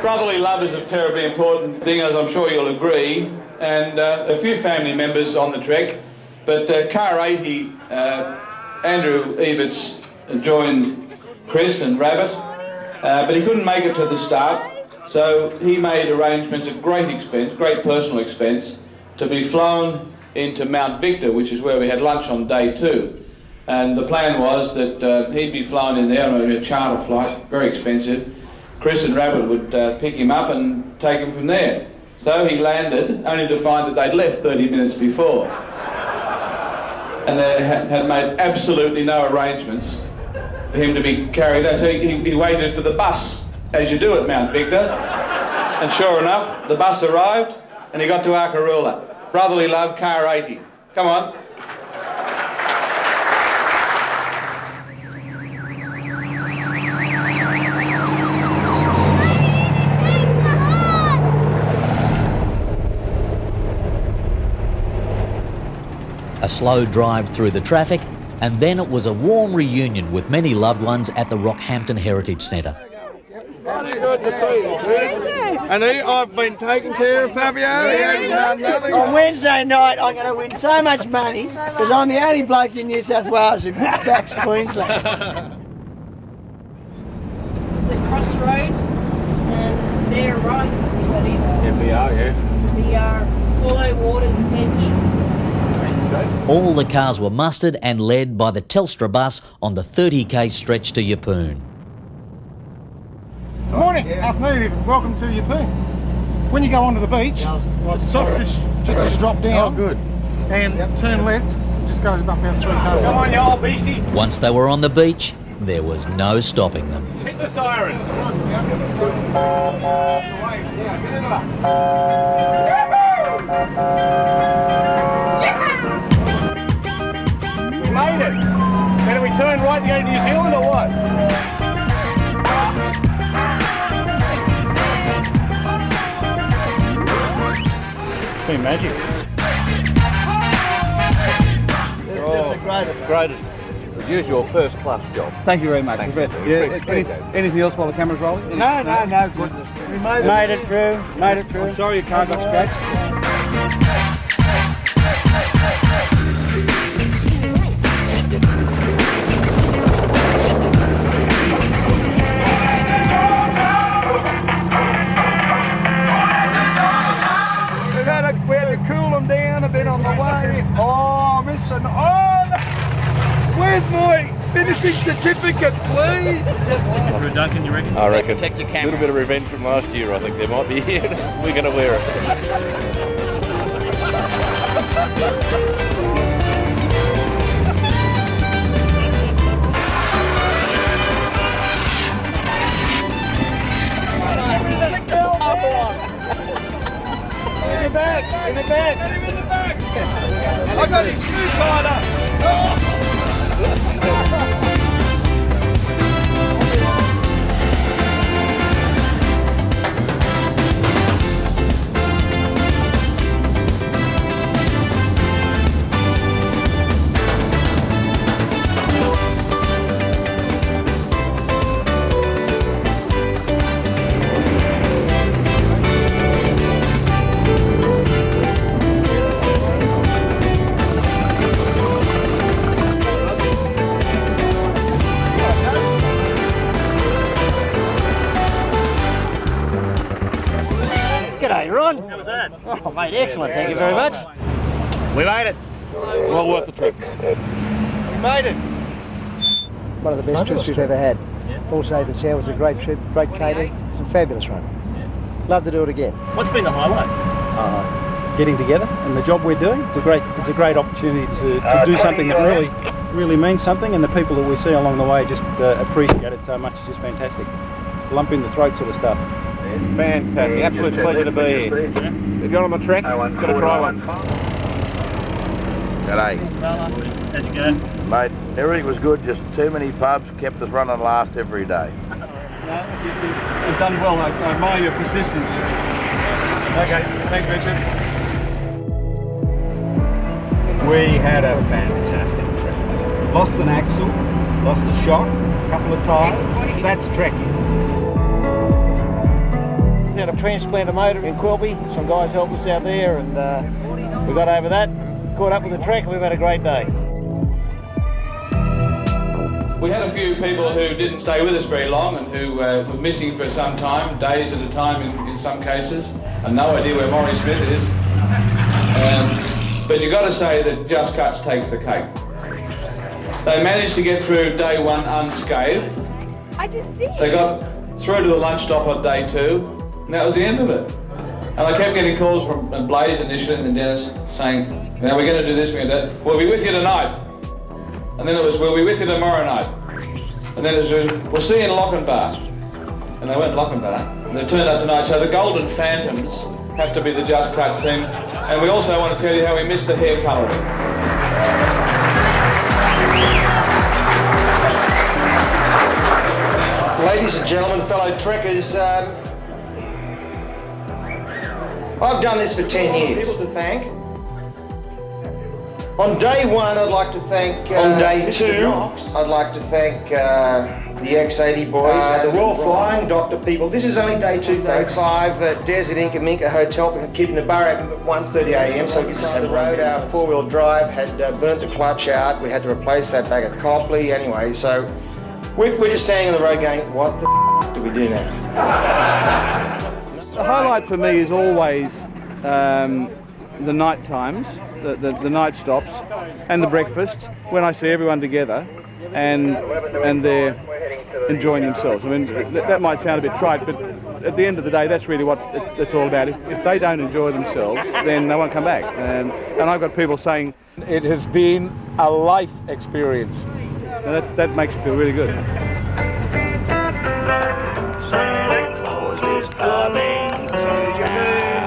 Brotherly love is a terribly important thing, as I'm sure you'll agree, and a few family members on the trek, but car 80, Andrew Everts joined Chris and Rabbit, but he couldn't make it to the start, so he made arrangements at great expense, great personal expense, to be flown into Mount Victor, which is where we had lunch on day 2. And the plan was that he'd be flown in there on a charter flight, very expensive. Chris and Rabbit would pick him up and take him from there. So he landed, only to find that they'd left 30 minutes before. And they had made absolutely no arrangements for him to be carried out. So he waited for the bus, as you do at Mount Victor. And sure enough, the bus arrived and he got to Arkaroola. Brotherly love, car 80. Come on. A slow drive through the traffic, and then it was a warm reunion with many loved ones at the Rockhampton Heritage Centre. Good to see you. And I've been taking care of Fabio. He hasn't done nothing. On Wednesday night, I'm going to win so much money because I'm the only bloke in New South Wales who backs Queensland. Is it Crossroads? And they're right, that is. Yeah, we are, yeah. We are Paulo Waters Edge. All the cars were mustered and led by the Telstra bus on the 30k stretch to Yeppoon. Morning, afternoon even. Welcome to Yeppoon. When you go onto the beach, it's soft just as you drop down. Oh, good. And turn left, it just goes up about 3 k's. Come on, you old beastie. Once they were on the beach, there was no stopping them. Hit the siren. We made it. Better we turn right to go to New Zealand or what? It's been magic. The greatest. Usual first class job. Thank you very much. Anything else while the camera's rolling? No, goodness. We made it through. I'm sorry your car got scratched. We had to cool them down a bit on the way. Oh, Mr. Where's my finishing certificate, please? For a Duncan, you reckon? I reckon. A little bit of revenge from last year, I think there might be here. We're going to wear it. In the back. I got his shoe tied up. G'day, Ron. How was that? Oh, mate, excellent. Thank you very much. We made it. Well worth the trip. We made it. One of the best trips we've ever had. All safe and sound. It was a great trip, great catering. It's a fabulous run. Love to do it again. What's been the highlight? Getting together and the job we're doing. It's a great opportunity to do something that really means something, and the people that we see along the way just appreciate it so much. It's just fantastic. Lump in the throat sort of stuff. Fantastic, absolute pleasure to be here. If you're on the trek, got to try one. G'day. How'd you go? Mate, everything was good, just too many pubs kept us running last every day. You've done well, I admire your persistence. Okay, thanks Richard. We had a fantastic trek. Lost an axle, lost a shock, a couple of tyres. That's trekking. We had a transplant motor in Quilby. Some guys helped us out there, and we got over that. Caught up with the trek, and we've had a great day. We had a few people who didn't stay with us very long and who were missing for some time, days at a time in some cases, and no idea where Maury Smith is. But you've got to say that Just Cuts takes the cake. They managed to get through day one unscathed. I just did. They got through to the lunch stop on day 2, and that was the end of it. And I kept getting calls from Blaze initially and then Dennis saying, now we're going to do this, we're going to do that. We'll be with you tonight. And then it was, we'll be with you tomorrow night. And then it was, we'll see you in Lochinvar. And they weren't Lochinvar. And they turned up tonight. So the Golden Phantoms have to be the Just Cuts team. And we also want to tell you how we missed the hair colouring. Ladies and gentlemen, fellow trekkers, I've done this for 10 years. People to thank. On day 1, I'd like to thank... on day 2, I'd like to thank the X80 boys, the Royal Flying Doctor people. This is only day 2, day 5, Desert Inca Minka Hotel, keeping the Burrak at 1:30 a.m. so we get to the road. Our 4-wheel drive had burnt the clutch out. We had to replace that back at Copley anyway, so we're just standing on the road going, what the do we do now? The highlight for me is always the night times, the night stops, and the breakfast when I see everyone together and they're enjoying themselves. I mean, that might sound a bit trite, but at the end of the day, that's really what it's all about. If they don't enjoy themselves, then they won't come back. And I've got people saying it has been a life experience. And that makes you feel really good.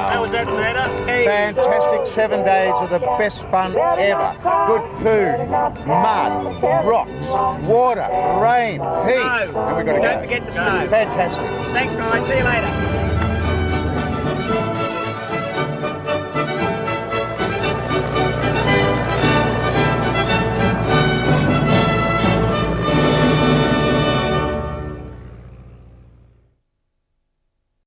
How was that, Santa? Fantastic 7 days of the best fun ever. Good food, mud, rocks, water, rain, heat. And we've got to go. Don't forget the snow. Fantastic. Thanks, guys. See you later.